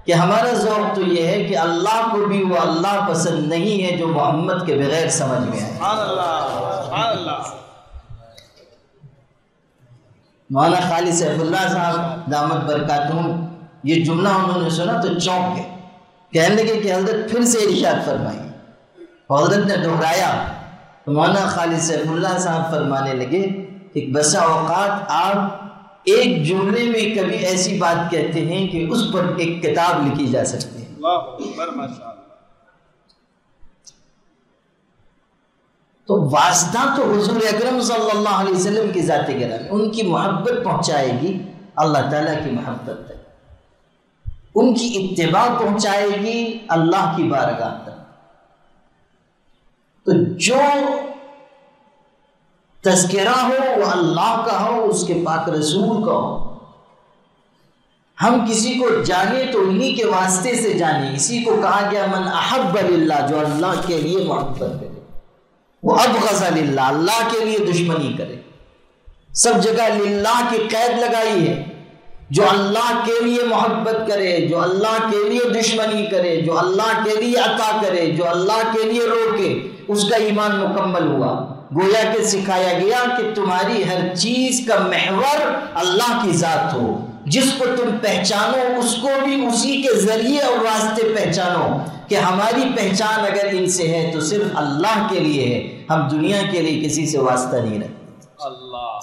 S1: کہ ہمارا ذوق تو یہ ہے کہ اللہ کو بھی وہ اللہ پسند نہیں ہے جو محمد کے بغیر سمجھ میں آئے۔ سبحان اللہ، سبحان اللہ۔ مولانا خالد سیف اللہ صاحب دامت برکاتہم یہ جملہ انہوں نے سنا تو چونک گئے، کہنے لگے کہ حضرت پھر سے ارشاد فرمائی۔ حضرت نے دہرایا تو مولانا خالد سیف اللہ صاحب فرمانے لگے کہ بسا اوقات آپ ایک جملے میں کبھی ایسی بات کہتے ہیں کہ اس پر ایک کتاب لکھی جا سکتی ہے۔ اللہ اکبر، ماشاءاللہ۔ تو واسطہ تو حضور اکرم صلی اللہ علیہ وسلم کی ذات گرامی، ان کی محبت پہنچائے گی اللہ تعالیٰ کی محبت تک، ان کی اتباع پہنچائے گی اللہ کی بارگاہ تک۔ تو جو تذکرہ ہو وہ اللہ کا ہو، اس کے پاک رسول کا ہو۔ ہم کسی کو جانے تو انہی کے واسطے سے جانے۔ اسی کو کہا گیا من احب للہ، جو اللہ کے لیے محبت کرے، وہ ابغض للہ، اللہ کے لیے دشمنی کرے۔ سب جگہ للہ کی قید لگائی ہے، جو اللہ کے لیے محبت کرے، جو اللہ کے لیے دشمنی کرے، جو اللہ کے لیے عطا کرے، جو اللہ کے لیے روکے، اس کا ایمان مکمل ہوا۔ گویا کہ سکھایا گیا کہ تمہاری ہر چیز کا محور اللہ کی ذات ہو، جس کو تم پہچانو اس کو بھی اسی کے ذریعے اور راستے پہچانو، کہ ہماری پہچان اگر ان سے ہے تو صرف اللہ کے لیے ہے، ہم دنیا کے لیے کسی سے واسطہ نہیں رکھتے۔ اللہ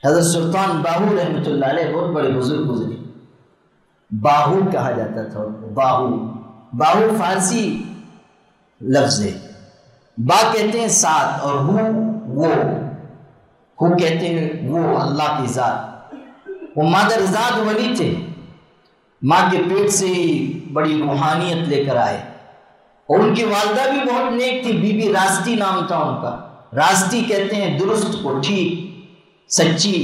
S1: حضرت سلطان باہو رحمۃ اللہ علیہ بہت بڑے بزرگ گزرے، باہو کہا جاتا تھا ان کو، باہو فارسی لفظ ہے، با کہتے ہیں ساتھ اور ہو کہتے ہیں وہ اللہ کی ذات۔ وہ مادر ذات ولی تھے، ماں کے پیٹ سے ہی بڑی روحانیت لے کر آئے، اور ان کی والدہ بھی بہت نیک تھی، بی بی راستی نام تھا ان کا۔ راستی کہتے ہیں درست کو، ٹھیک، سچی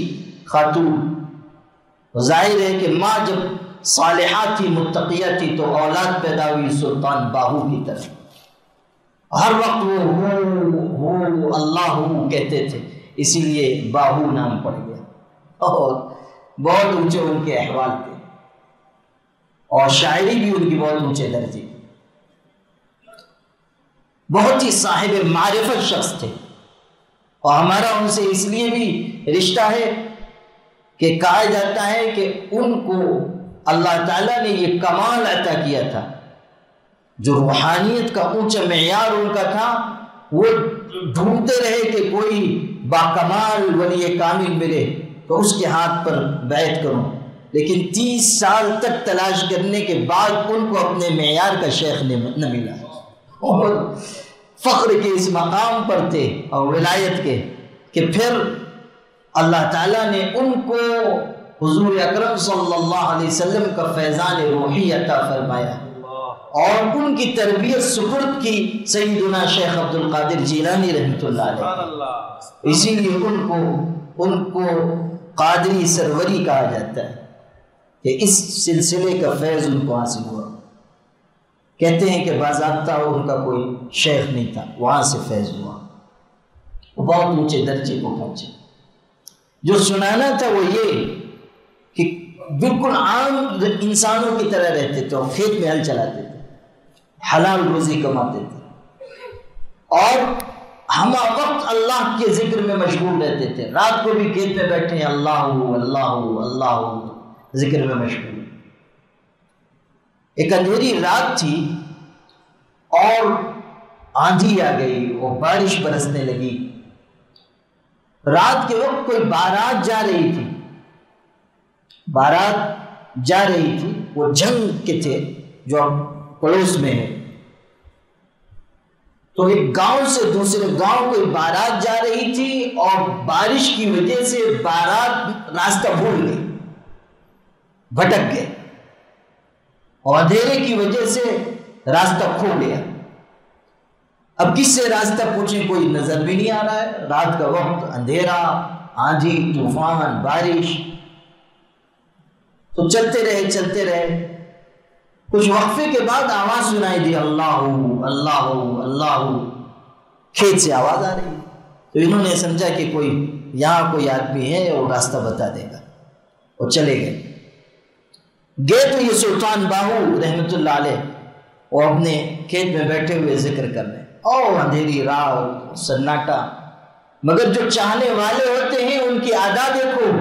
S1: خاتون۔ ظاہر ہے کہ ماں جب صالحہ تھی، متقیہ تھی، تو اولاد پیدا ہوئی سلطان باہو کی طرف۔ ہر وقت وہ اللہ ہو کہتے تھے، اسی لیے باہو نام پڑ گیا، اور بہت اونچے ان کے احوال تھے، اور شاعری بھی ان کی بہت اونچے درجے کی، بہت ہی صاحب معرفت شخص تھے۔ اور ہمارا ان سے اس لیے بھی رشتہ ہے کہ کہا جاتا ہے کہ ان کو اللہ تعالیٰ نے یہ کمال عطا کیا تھا، جو روحانیت کا اونچا معیار ان کا تھا، وہ ڈھونڈتے رہے کہ کوئی باکمال ولی کامل ملے تو اس کے ہاتھ پر بیعت کروں، لیکن 30 سال تک تلاش کرنے کے بعد ان کو اپنے معیار کا شیخ نہ ملا، اور فخر کے اس مقام پر تھے اور ولایت کے، کہ پھر اللہ تعالیٰ نے ان کو حضور اکرم صلی اللہ علیہ وسلم کا فیضان روحی عطا فرمایا، اور ان کی تربیت سپرد کی سیدنا شیخ عبد القادر جیلانی رحمۃ اللہ علیہ۔ اسی لیے ان کو قادری سروری کہا جاتا ہے، کہ اس سلسلے کا فیض ان کو حاصل ہوا۔ کہتے ہیں کہ باضابطہ ان کا کوئی شیخ نہیں تھا، وہاں سے فیض ہوا، وہ بہت اونچے درجے کو پہنچے۔ جو سنانا تھا وہ یہ کہ بالکل عام انسانوں کی طرح رہتے تھے، اور کھیت میں ہل چلاتے تھے، حلال روزی کماتے تھے، اور ہم وقت اللہ کے ذکر میں مشغول رہتے تھے، رات کو بھی کھیت میں بیٹھے ہیں، اللہ اللہ اللہ ذکر میں مشغول۔ ایک اندھیری رات تھی اور آندھی آ گئی اور بارش برسنے لگی۔ رات کے وقت کوئی بارات جا رہی تھی، وہ جنگ کے تھے جو پڑوس میں ہے، تو ایک گاؤں سے دوسرے گاؤں کوئی بارات جا رہی تھی، اور بارش کی وجہ سے بارات راستہ بھول گئی، بھٹک گئے، اور اندھیرے کی وجہ سے راستہ کھو گیا۔ اب کس سے راستہ پوچھیں، کوئی نظر بھی نہیں آ رہا ہے، رات کا وقت، اندھیرا، آندھی، طوفان، بارش۔ تو چلتے رہے، کچھ وقفے کے بعد آواز سنائی دی، اللہ اللہ اللہ، کھیت سے آواز آ رہی ہے۔ تو انہوں نے سمجھا کہ یہاں کوئی آدمی ہے اور راستہ بتا دے گا، اور چلے گئے تو یہ سلطان باہو رحمۃ اللہ علیہ وہ اپنے کھیت میں بیٹھے ہوئے ذکر کر رہے ہیں، اور اندھیری رات، سناٹا، مگر جو چاہنے والے ہوتے ہیں ان کی عادت دیکھو،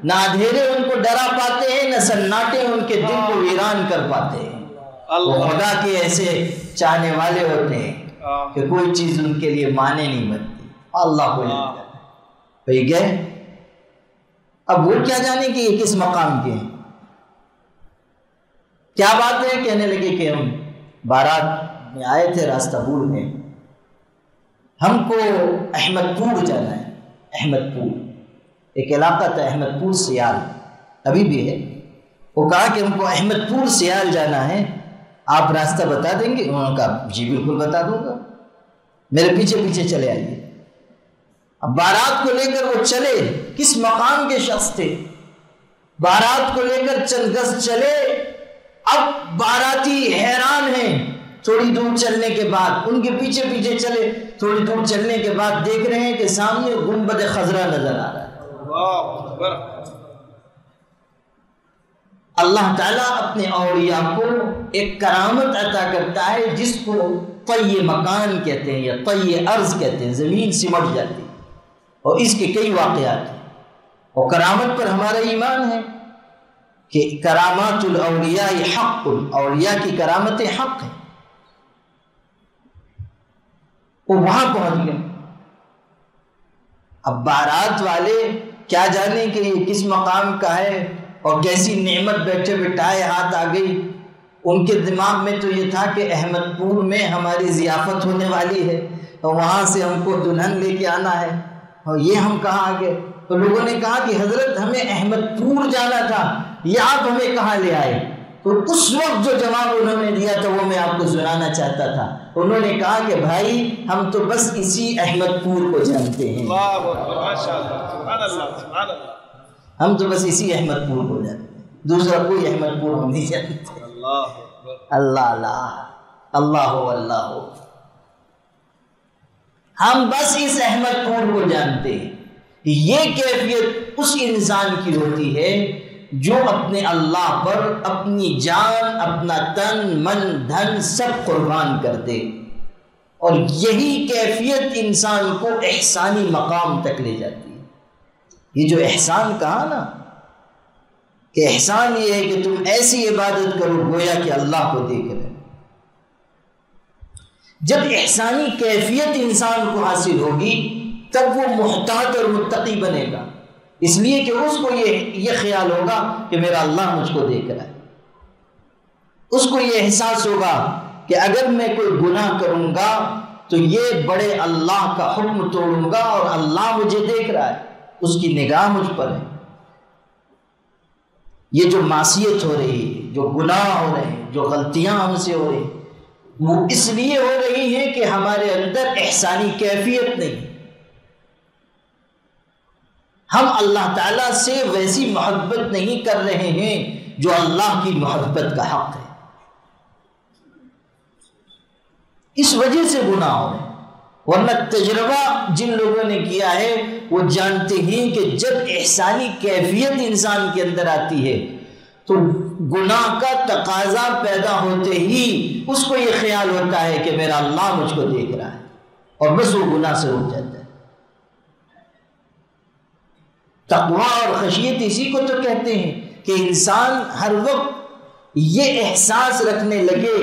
S1: نہ اندھیرے ان کو ڈرا پاتے ہیں، نہ سناٹے ان کے دل کو ویران کر پاتے ہیں۔ وہ خدا کے ایسے چاہنے والے ہوتے ہیں کہ کوئی چیز ان کے لیے مانے نہیں بنتی، اللہ کو بھائی گئے۔ اب وہ کیا جانے کہ یہ کس مقام کے ہیں، کیا بات ہے؟ کہنے لگے کہ ہم بارات میں آئے تھے، راستہ بھول گئے، ہم کو احمد پور جانا ہے۔ احمد پور ایک علاقہ تھا، احمد پور سیال، ابھی بھی ہے۔ وہ کہا کہ ہم کو احمد پور سیال جانا ہے، آپ راستہ بتا دیں گے؟ انہوں نے کہا جی بالکل بتا دوں گا، میرے پیچھے پیچھے چلے آئیے۔ اب بارات کو لے کر وہ چلے، کس مقام کے شخص تھے، بارات کو لے کر چند گز چلے۔ اب باراتی حیران ہیں، تھوڑی دور چلنے کے بعد ان کے پیچھے پیچھے چلے، تھوڑی دور چلنے کے بعد دیکھ رہے ہیں کہ سامنے گنبد خضرا نظر آ رہا ہے، اللہ تعالیٰ اپنے اولیاء کو ایک کرامت عطا کرتا ہے جس کو طی مکان کہتے ہیں یا طی ارض کہتے ہیں، زمین سمٹ جاتی ہے، اور اس کے کئی واقعات ہیں۔ اور کرامت پر ہمارا ایمان ہے کہ کرامات الاولیاء حق، اولیاء کی کرامتیں حق ہیں۔ وہ وہاں پہنچ گئے۔ اب بارات والے کیا جانے کہ یہ کس مقام کا ہے اور کیسی نعمت بیٹھے بٹھائے ہاتھ آ گئی۔ ان کے دماغ میں تو یہ تھا کہ احمد پور میں ہماری ضیافت ہونے والی ہے اور وہاں سے ہم کو دلہن لے کے آنا ہے، اور یہ ہم کہاں آ گئے؟ تو لوگوں نے کہا کہ حضرت ہمیں احمد پور جانا تھا، یہ آپ ہمیں کہاں لے آئے؟ تو اس وقت جو جواب انہوں نے دیا تھا وہ میں آپ کو سنانا چاہتا تھا۔ انہوں نے کہا کہ بھائی ہم تو بس اسی احمد پور کو جانتے ہیں، ہم تو بس اسی احمد پور کو جانتے ہیں، دوسرا کوئی احمد پور ہم نہیں جانتے۔ اللہ اللہ اللہ اللہ، ہم بس اس احمد پور کو جانتے ہیں۔ یہ کیفیت اس انسان کی ہوتی ہے جو اپنے اللہ پر اپنی جان، اپنا تن، من، دھن سب قربان کر دے، اور یہی کیفیت انسان کو احسانی مقام تک لے جاتی ہے۔ یہ جو احسان کہا نا کہ احسان یہ ہے کہ تم ایسی عبادت کرو گویا کہ اللہ کو دیکھ رہے۔ جب احسانی کیفیت انسان کو حاصل ہوگی تب وہ محتاط اور متقی بنے گا، اس لیے کہ اس کو یہ خیال ہوگا کہ میرا اللہ مجھ کو دیکھ رہا ہے۔ اس کو یہ احساس ہوگا کہ اگر میں کوئی گناہ کروں گا تو یہ بڑے اللہ کا حکم توڑوں گا اور اللہ مجھے دیکھ رہا ہے، اس کی نگاہ مجھ پر ہے۔ یہ جو معصیت ہو رہی ہے، جو گناہ ہو رہے ہیں، جو غلطیاں ہم سے ہو رہی ہیں، وہ اس لیے ہو رہی ہیں کہ ہمارے اندر احسانی کیفیت نہیں۔ ہم اللہ تعالیٰ سے ویسی محبت نہیں کر رہے ہیں جو اللہ کی محبت کا حق ہے، اس وجہ سے گناہ ہو رہے ہیں۔ ورنہ تجربہ جن لوگوں نے کیا ہے وہ جانتے ہیں کہ جب احسانی کیفیت انسان کے اندر آتی ہے تو گناہ کا تقاضا پیدا ہوتے ہی اس کو یہ خیال ہوتا ہے کہ میرا اللہ مجھ کو دیکھ رہا ہے، اور بس وہ گناہ سے رک جاتا ہے۔ تقویٰ اور خشیت اسی کو تو کہتے ہیں کہ انسان ہر وقت یہ احساس رکھنے لگے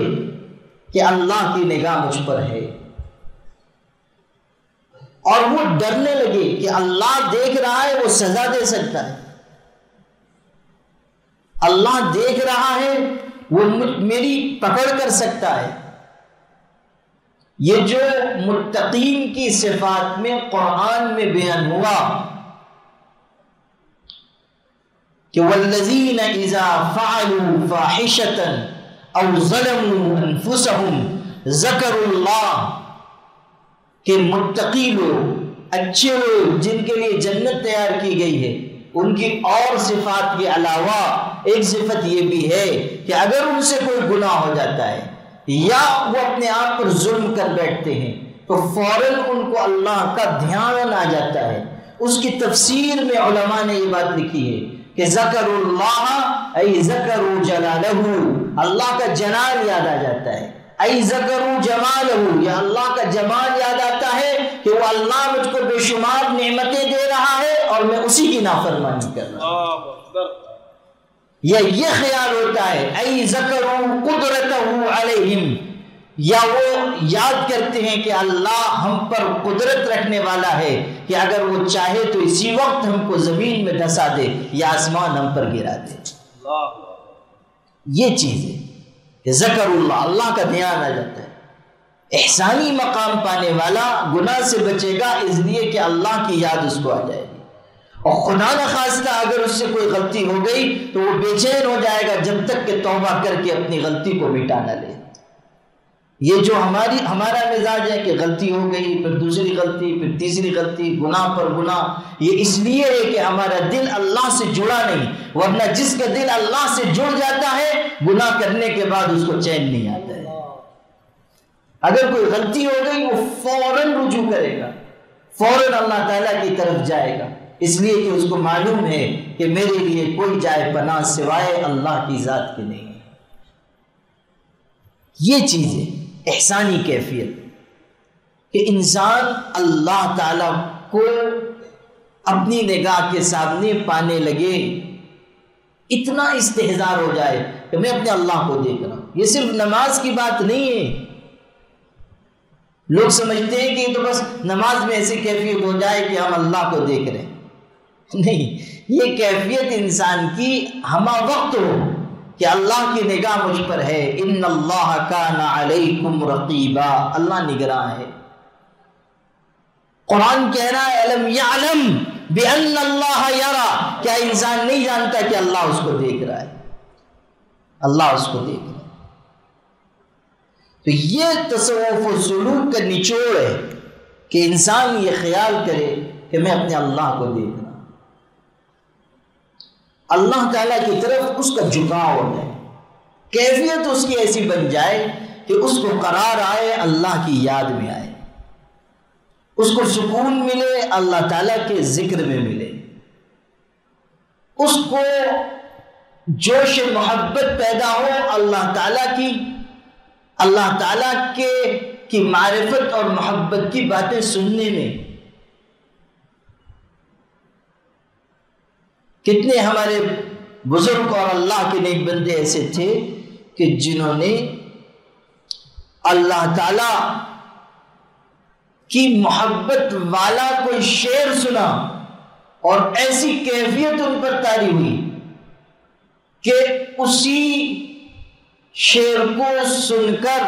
S1: کہ اللہ کی نگاہ مجھ پر ہے، اور وہ ڈرنے لگے کہ اللہ دیکھ رہا ہے، وہ سزا دے سکتا ہے، اللہ دیکھ رہا ہے، وہ میری پکڑ کر سکتا ہے۔ یہ جو متقین کی صفات میں قرآن میں بیان ہوا کہ والذین اذا فعلوا فاحشة او ظلموا انفسهم ذکروا اللہ، کہ متقی لوگ، اچھے لوگ جن کے لیے جنت تیار کی گئی ہے، ان کی اور صفات کے علاوہ ایک صفت یہ بھی ہے کہ اگر ان سے کوئی گناہ ہو جاتا ہے یا وہ اپنے آپ پر ظلم کر بیٹھتے ہیں تو فوراً ان کو اللہ کا دھیان آ جاتا ہے۔ اس کی تفسیر میں علماء نے یہ بات لکھی ہے کہ ذکر اللہ ای ذکر جلالہ، اللہ کا جلال یاد آ جاتا ہے، ای ذکر جمالہ، یا اللہ کا جمال یاد آتا ہے کہ وہ اللہ مجھ کو بے شمار نعمتیں دے رہا ہے اور میں اسی کی نافرمانی کر رہا ہوں۔ یا یہ خیال ہوتا ہے ای ذکر قدرتہ علیہم، یا وہ یاد کرتے ہیں کہ اللہ ہم پر قدرت رکھنے والا ہے کہ اگر وہ چاہے تو اسی وقت ہم کو زمین میں دھسا دے یا آسمان ہم پر گرا دے۔ یہ چیز ہے کہ ذکر اللہ، اللہ کا دھیان آ جاتا ہے۔ احسانی مقام پانے والا گناہ سے بچے گا اس لیے کہ اللہ کی یاد اس کو آ جائے گی، اور خدا نخواستہ اگر اس سے کوئی غلطی ہو گئی تو وہ بے چین ہو جائے گا جب تک کہ توبہ کر کے اپنی غلطی کو مٹا نہ لے۔ یہ جو ہمارا مزاج ہے کہ غلطی ہو گئی، پھر دوسری غلطی، پھر تیسری غلطی، گناہ پر گناہ، یہ اس لیے ہے کہ ہمارا دل اللہ سے جڑا نہیں، ورنہ جس کا دل اللہ سے جڑ جاتا ہے گناہ کرنے کے بعد اس کو چین نہیں آتا ہے۔ اگر کوئی غلطی ہو گئی وہ فوراً رجوع کرے گا، فوراً اللہ تعالیٰ کی طرف جائے گا، اس لیے کہ اس کو معلوم ہے کہ میرے لیے کوئی جائے پناہ سوائے اللہ کی ذات کے نہیں ہے۔ یہ چیز ہے احسانی کیفیت، کہ انسان اللہ تعالیٰ کو اپنی نگاہ کے سامنے پانے لگے، اتنا استحضار ہو جائے کہ میں اپنے اللہ کو دیکھ رہا ہوں۔ یہ صرف نماز کی بات نہیں ہے۔ لوگ سمجھتے ہیں کہ تو بس نماز میں ایسی کیفیت ہو جائے کہ ہم اللہ کو دیکھ رہے ہیں، نہیں، یہ کیفیت انسان کی ہمہ وقت ہو کہ اللہ کی نگاہ مجھ پر ہے۔ ان اللہ کان علیکم رقیبا، اللہ نگراں ہے۔ قرآن کہہ رہا ہے الم یعلم بان اللہ یرا، کیا انسان نہیں جانتا کہ اللہ اس کو دیکھ رہا ہے؟ اللہ اس کو دیکھ رہا ہے۔ تو یہ تصوف و سلوک کا نچوڑ ہے کہ انسان یہ خیال کرے کہ میں اپنے اللہ کو دیکھ رہا ہوں، اللہ تعالیٰ کی طرف اس کا جھکاؤ ہو جائے، کیفیت اس کی ایسی بن جائے کہ اس کو قرار آئے، اللہ کی یاد میں آئے، اس کو سکون ملے، اللہ تعالیٰ کے ذکر میں ملے، اس کو جوش محبت پیدا ہو اللہ تعالیٰ کی، اللہ تعالیٰ کی معرفت اور محبت کی باتیں سننے میں۔ کتنے ہمارے بزرگ اور اللہ کے نیک بندے ایسے تھے کہ جنہوں نے اللہ تعالیٰ کی محبت والا کوئی شعر سنا اور ایسی کیفیت ان پر طاری ہوئی کہ اسی شعر کو سن کر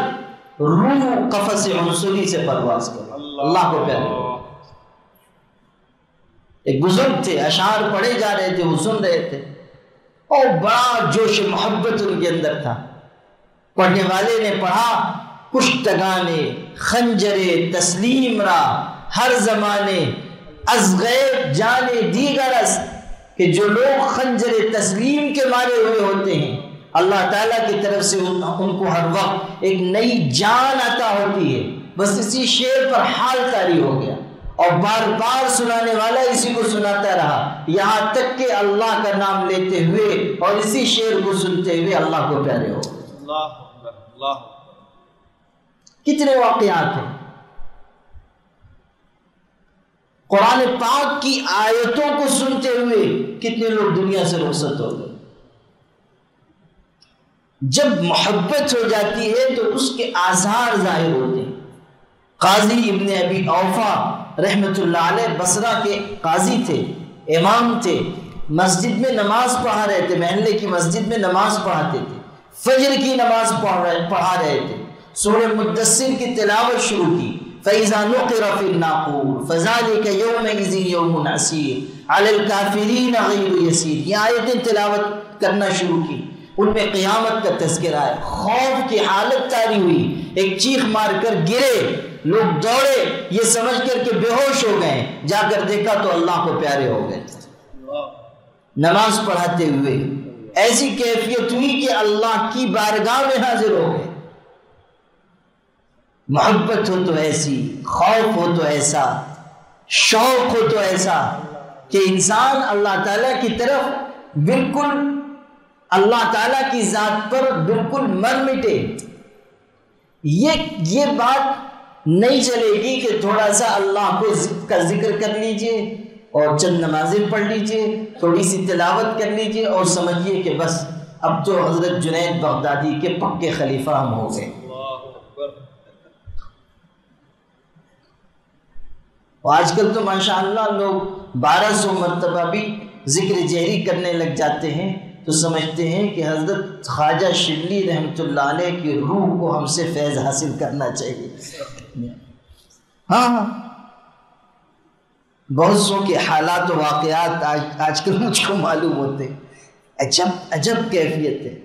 S1: روح قفس عنصری سے پرواز کر اللہ کو پیارے۔ ایک بزرگ تھے، اشعار پڑھے جا رہے تھے، وہ سن رہے تھے اور بڑا جوش محبت ان کے اندر تھا۔ پڑھنے والے نے پڑھا کشتگانے خنجرے تسلیم را ہر زمانے از غیب جانے دیگر است، کہ جو لوگ خنجر تسلیم کے مارے ہوئے ہوتے ہیں اللہ تعالیٰ کی طرف سے ان کو ہر وقت ایک نئی جان عطا ہوتی ہے۔ بس اسی شعر پر حال طاری ہو گیا اور بار بار سنانے والا اسی کو سناتا رہا، یہاں تک کہ اللہ کا نام لیتے ہوئے اور اسی شعر کو سنتے ہوئے اللہ کو پیارے ہو۔ اللہ کتنے واقعات ہیں، قرآن پاک کی آیتوں کو سنتے ہوئے کتنے لوگ دنیا سے رخصت ہو گئے۔ جب محبت ہو جاتی ہے تو اس کے آثار ظاہر ہوتے ہیں۔ قاضی ابن ابی اوفا رحمۃ اللہ علیہ بصرہ کے قاضی تھے، امام تھے، مسجد میں نماز پڑھا رہے تھے، محلے کی مسجد میں نماز پڑھاتے تھے، فجر کی نماز پڑھا رہے تھے، سورہ مدثر کی تلاوت شروع کی، فَإِذَا نُقِرَ فِي النَّاقُورِ فَذَلِكَ يَوْمَئِذٍ يَوْمٌ عَسِيرٌ عَلَى الْكَافِرِينَ غَيْرُ يَسِيرٌ۔ یہ آیتیں تلاوت کرنا شروع کی، ان میں قیامت کا تذکرہ ہے، خوف کی حالت طاری ہوئی، ایک چیخ مار کر گرے، لوگ دوڑے یہ سمجھ کر کہ بے ہوش ہو گئے، جا کر دیکھا تو اللہ کو پیارے ہو گئے نماز پڑھاتے ہوئے۔ ایسی کیفیت ہوئی کہ اللہ کی بارگاہ میں حاضر ہو گئے۔ محبت ہو تو ایسی، خوف ہو تو ایسا، شوق ہو تو ایسا کہ انسان اللہ تعالیٰ کی طرف بالکل، اللہ تعالیٰ کی ذات پر بالکل من مٹے۔ یہ بات نہیں چلے گی کہ تھوڑا سا اللہ کا ذکر کر لیجئے اور چند نمازیں پڑھ لیجئے، تھوڑی سی تلاوت کر لیجئے اور سمجھیے کہ بس اب تو حضرت جنید بغدادی کے پکے خلیفہ ہم ہو گئے۔ آج کل تو ماشاءاللہ لوگ 1200 مرتبہ بھی ذکر جہری کرنے لگ جاتے ہیں تو سمجھتے ہیں کہ حضرت خواجہ شبلی رحمۃ اللہ علیہ کی روح کو ہم سے فیض حاصل کرنا چاہیے۔ ہاں، بہت سو کے حالات و واقعات آج کل مجھ کو معلوم ہوتے، عجب کیفیت ہے،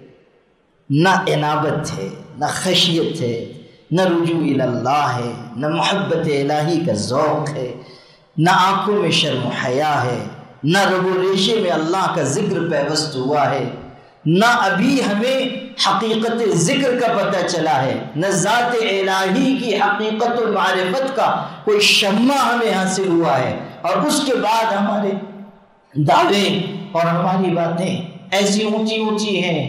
S1: نہ انابت ہے، نہ خشیت ہے، نہ رجوع اللہ ہے، نہ محبت الہی کا ذوق ہے، نہ آنکھوں میں شرم و حیا ہے، نہ رگ و ریشے میں اللہ کا ذکر پیوست ہوا ہے، نہ ابھی ہمیں حقیقت ذکر کا پتہ چلا ہے، نہ ذات الہی کی حقیقت و معرفت کا کوئی شمع ہمیں حاصل ہوا ہے، اور اس کے بعد ہمارے دعوے اور ہماری باتیں ایسی اونچی اونچی ہیں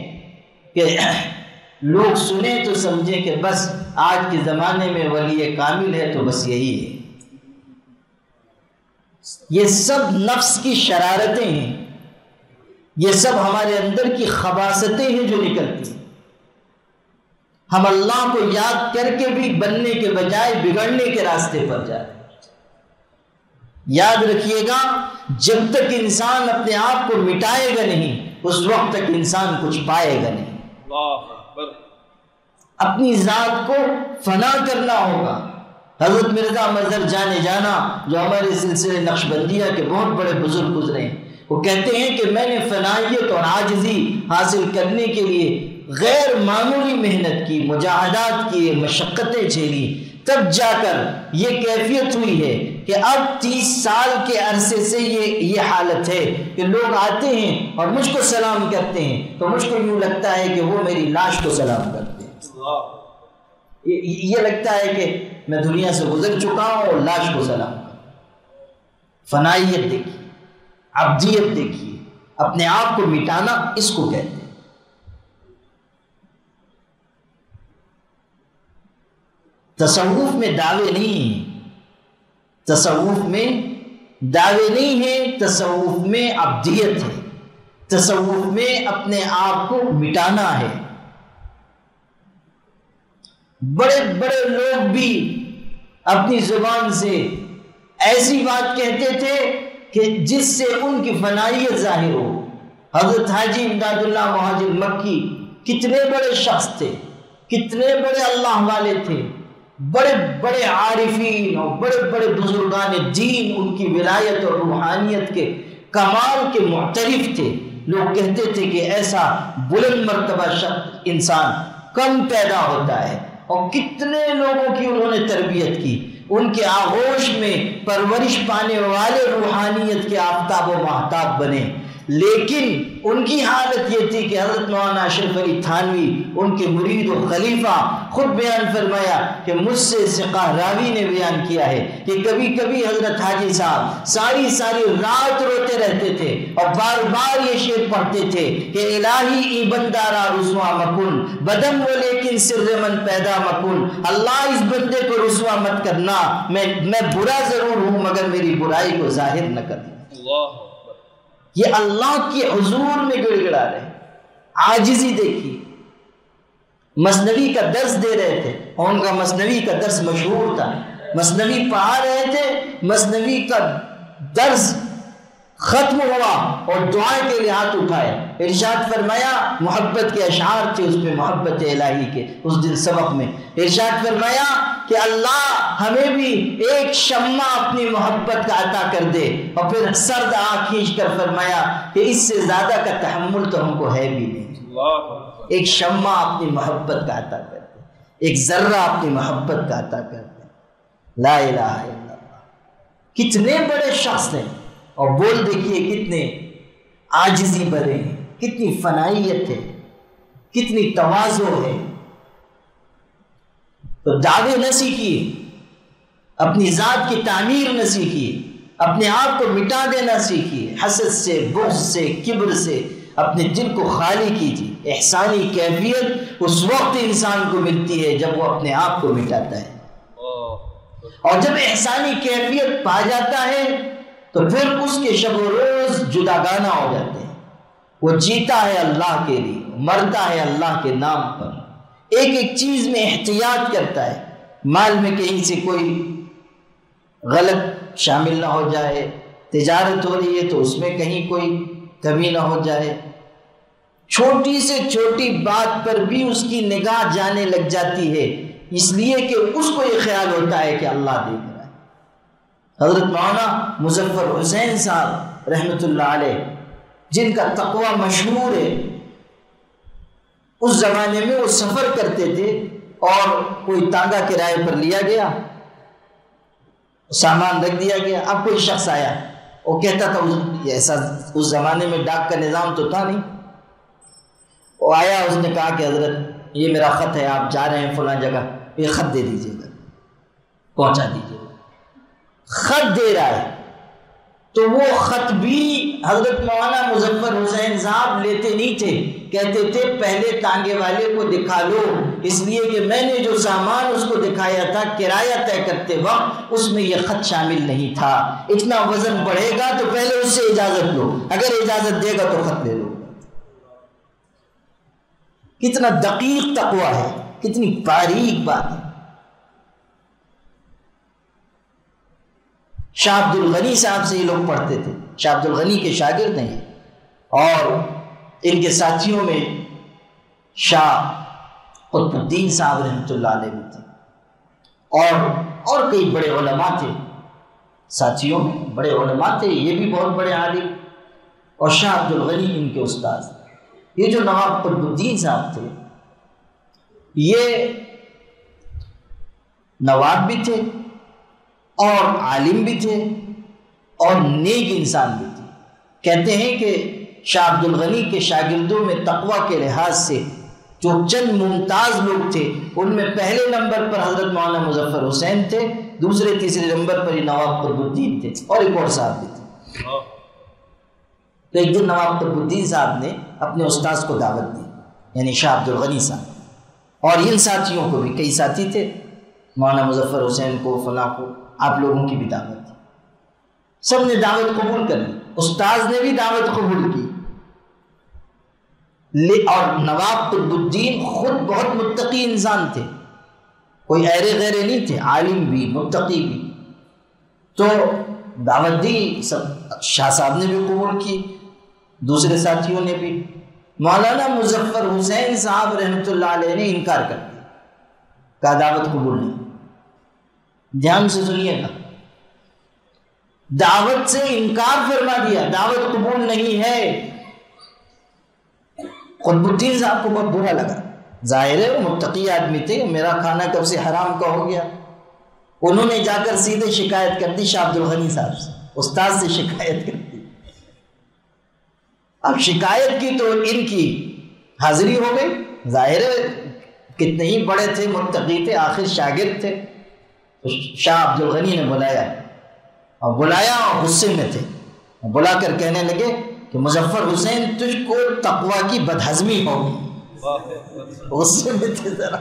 S1: کہ لوگ سنیں تو سمجھیں کہ بس آج کے زمانے میں ولی کامل ہے تو بس یہی ہے۔ یہ سب نفس کی شرارتیں ہیں، یہ سب ہمارے اندر کی خباثتیں ہیں جو نکلتی ہیں۔ ہم اللہ کو یاد کر کے بھی بننے کے بجائے بگڑنے کے راستے پر جا رہے ہیں۔ یاد رکھیے گا، جب تک انسان اپنے آپ کو مٹائے گا نہیں اس وقت تک انسان کچھ پائے گا نہیں۔ اپنی ذات کو فنا کرنا ہوگا۔ حضرت مرزا مظہر جانے جانا جو ہمارے سلسلے نقشبندیہ کے بہت بڑے بزرگ گزرے ہیں، وہ کہتے ہیں کہ میں نے فنائیت اور عاجزی حاصل کرنے کے لیے غیر معمولی محنت کی، مجاہدات کیے، مشقتیں جھیلی، تب جا کر یہ کیفیت ہوئی ہے کہ اب 30 سال کے عرصے سے یہ حالت ہے کہ لوگ آتے ہیں اور مجھ کو سلام کرتے ہیں تو مجھ کو یوں لگتا ہے کہ وہ میری لاش کو سلام کرتے ہیں۔ یہ لگتا ہے کہ میں دنیا سے گزر چکا ہوں اور لاش کو سلام کرتا ہوں۔ فنائیت دیکھیے، عبدیت دیکھیے، اپنے آپ کو مٹانا، اس کو کہتے ہیں۔ تصوف میں دعوے نہیں ہیں، تصوف میں دعوے نہیں ہیں، تصوف میں عبدیت ہے، تصوف میں اپنے آپ کو مٹانا ہے۔ بڑے بڑے لوگ بھی اپنی زبان سے ایسی بات کہتے تھے کہ جس سے ان کی فنائیت ظاہر ہو۔ حضرت حاجی امداد اللہ مہاجر مکی کتنے بڑے شخص تھے، کتنے بڑے اللہ والے تھے، بڑے بڑے عارفین اور بڑے بڑے بزرگان دین ان کی ولایت اور روحانیت کے کمال کے معترف تھے۔ لوگ کہتے تھے کہ ایسا بلند مرتبہ شخص انسان کم پیدا ہوتا ہے، اور کتنے لوگوں کی انہوں نے تربیت کی، ان کے آغوش میں پرورش پانے والے روحانیت کے آفتاب و ماہتاب بنے۔ لیکن ان کی حالت یہ تھی کہ حضرت مولانا اشرف علی تھانوی ان کے مرید و خلیفہ خود بیان فرمایا کہ مجھ سے ثقہ راوی نے بیان کیا ہے کہ کبھی کبھی حضرت حاجی صاحب ساری رات روتے رہتے تھے اور بار بار یہ شعر پڑھتے تھے کہ الہی ای بندارا رسوا مکن بدم و لیکن سر من پیدا مکن، اللہ اس بندے کو رسوا مت کرنا، میں برا ضرور ہوں مگر میری برائی کو ظاہر نہ کرنا۔ یہ اللہ کے حضور میں گڑ گڑا رہے۔ عاجزی دیکھیے، مثنوی کا درس دے رہے تھے اور ان کا مثنوی کا درس مشہور تھا، مثنوی پڑھا رہے تھے، مثنوی کا درس ختم ہوا اور دعا کے لیے ہاتھ اٹھائے، ارشاد فرمایا، محبت کے اشعار تھے اس میں، محبت الہی کے اس دن سبق میں ارشاد فرمایا کہ اللہ ہمیں بھی ایک شمع اپنی محبت کا عطا کر دے، اور پھر سرد آنکھ کھینچ کر فرمایا کہ اس سے زیادہ کا تحمل تو ہم کو ہے بھی نہیں۔ ایک شمع اپنی محبت کا عطا کر دے، ایک ذرہ اپنی محبت کا عطا کر دے۔ لا الہ الا اللہ۔ کتنے بڑے شخص ہیں، اور بول دیکھیے کتنے عاجزی بھرے ہیں، کتنی فنائیت ہے، کتنی تواضع ہے۔ تو دعوے نہ سیکھیے، اپنی ذات کی تعمیر نہ سیکھیے، اپنے آپ کو مٹا دینا سیکھیے، حسد سے، بغض سے، کبر سے اپنے دل کو خالی کیجیے۔ احسانی کیفیت اس وقت انسان کو ملتی ہے جب وہ اپنے آپ کو مٹاتا ہے، اور جب احسانی کیفیت پا جاتا ہے تو پھر اس کے شب و روز جداگانہ ہو جاتے ہیں۔ وہ جیتا ہے اللہ کے لیے، مرتا ہے اللہ کے نام پر، ایک ایک چیز میں احتیاط کرتا ہے، مال میں کہیں سے کوئی غلط شامل نہ ہو جائے، تجارت ہو رہی ہے تو اس میں کہیں کوئی کمی نہ ہو جائے، چھوٹی سے چھوٹی بات پر بھی اس کی نگاہ جانے لگ جاتی ہے، اس لیے کہ اس کو یہ خیال ہوتا ہے کہ اللہ دیکھ رہا ہے۔ حضرت مولانا مظفر حسین صاحب رحمۃ اللہ علیہ، جن کا تقوی مشہور ہے، اس زمانے میں وہ سفر کرتے تھے اور کوئی تانگا کرائے پر لیا گیا، سامان رکھ دیا گیا، اب کوئی شخص آیا، وہ کہتا تھا ایسا اس زمانے میں ڈاک کا نظام تو تھا نہیں، وہ آیا، اس نے کہا کہ حضرت یہ میرا خط ہے، آپ جا رہے ہیں فلاں جگہ، یہ خط دے دیجیے گا، پہنچا دیجیے گا۔ خط دے رہا ہے، تو وہ خط بھی حضرت مولانا مظفر حسین صاحب لیتے نہیں تھے، کہتے تھے پہلے تانگے والے کو دکھا لو، اس لیے کہ میں نے جو سامان اس کو دکھایا تھا کرایہ طے کرتے وقت اس میں یہ خط شامل نہیں تھا، اتنا وزن بڑھے گا تو پہلے اس سے اجازت لو، اگر اجازت دے گا تو خط لے لو۔ کتنا دقیق تقویٰ ہے، کتنی باریک بات ہے۔ شاہ عبد الغنی صاحب سے یہ لوگ پڑھتے تھے، شاہ عبد الغنی کے شاگرد ہیں اور ان کے ساتھیوں میں شاہ قطب الدین صاحب رحمۃ اللہ علیہ بھی تھے اور کئی بڑے علماء تھے، ساتھیوں میں بڑے علماء تھے، یہ بھی بہت بڑے عالم، اور شاہ عبد الغنی ان کے استاد۔ یہ جو نواب قطب الدین صاحب تھے یہ نواب بھی تھے اور عالم بھی تھے اور نیک انسان بھی تھے۔ کہتے ہیں کہ شاہ عبد الغنی کے شاگردوں میں تقویٰ کے لحاظ سے جو چند ممتاز لوگ تھے ان میں پہلے نمبر پر حضرت مولانا مظفر حسین تھے، دوسرے تیسرے نمبر پر نواب قطب الدین تھے اور ایک اور صاحب بھی تھے۔ تو ایک دن نواب قطب الدین صاحب نے اپنے استاذ کو دعوت دی، یعنی شاہ عبد الغنی صاحب، اور ان ساتھیوں کو بھی، کئی ساتھی تھے، مولانا مظفر حسین کو، فلاں کو، آپ لوگوں کی بھی دعوت تھی۔ سب نے دعوت قبول کر لی، استاذ نے بھی دعوت قبول کی، اور نواب قطب الدین خود بہت متقی انسان تھے، کوئی ایرے غیرے نہیں تھے، عالم بھی متقی بھی۔ تو دعوت دی، سب شاہ صاحب نے بھی قبول کی، دوسرے ساتھیوں نے بھی۔ مولانا مظفر حسین صاحب رحمۃ اللہ علیہ نے انکار کر دیا، کہا دعوت قبول نہیں۔ دھیان سے سنیے گا، دعوت سے انکار فرما دیا، دعوت قبول نہیں ہے۔ قطب الدین صاحب کو بہت برا لگا، ظاہر ہے وہ متقی آدمی تھے، میرا کھانا کب سے حرام کا ہو گیا۔ انہوں نے جا کر سیدھے شکایت کر دی شاہ عبد الغنی صاحب سے، استاد سے شکایت کر دی۔ اب شکایت کی تو ان کی حاضری ہو گئی، ظاہر ہے کتنے ہی بڑے تھے، متقی تھے، آخر شاگرد تھے۔ شاہ عبد الغنی نے بلایا اور غصے میں تھے، بلا کر کہنے لگے کہ مظفر حسین تجھ کو تقویٰ کی بدہضمی ہوگی۔ غصے میں تھے ذرا،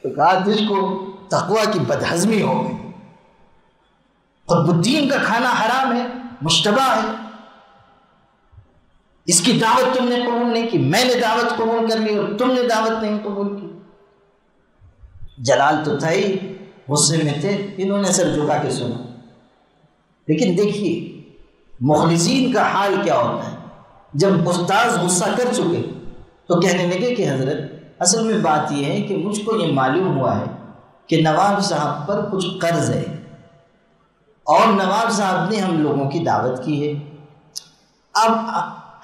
S1: تو کہا تجھ کو تقویٰ کی بدہضمی ہوگی، قطب الدین کا کھانا حرام ہے، مشتبہ ہے، اس کی دعوت تم نے قبول نہیں کی، میں نے دعوت قبول کر لی اور تم نے دعوت نہیں قبول کی۔ جلال تو تھا ہی، غصے میں تھے، انہوں نے سر جھکا کے سنا۔ لیکن دیکھیے مخلصین کا حال کیا ہوتا ہے، جب استاذ غصہ کر چکے تو کہنے لگے کہ حضرت اصل میں بات یہ ہے کہ مجھ کو یہ معلوم ہوا ہے کہ نواب صاحب پر کچھ قرض ہے اور نواب صاحب نے ہم لوگوں کی دعوت کی ہے، اب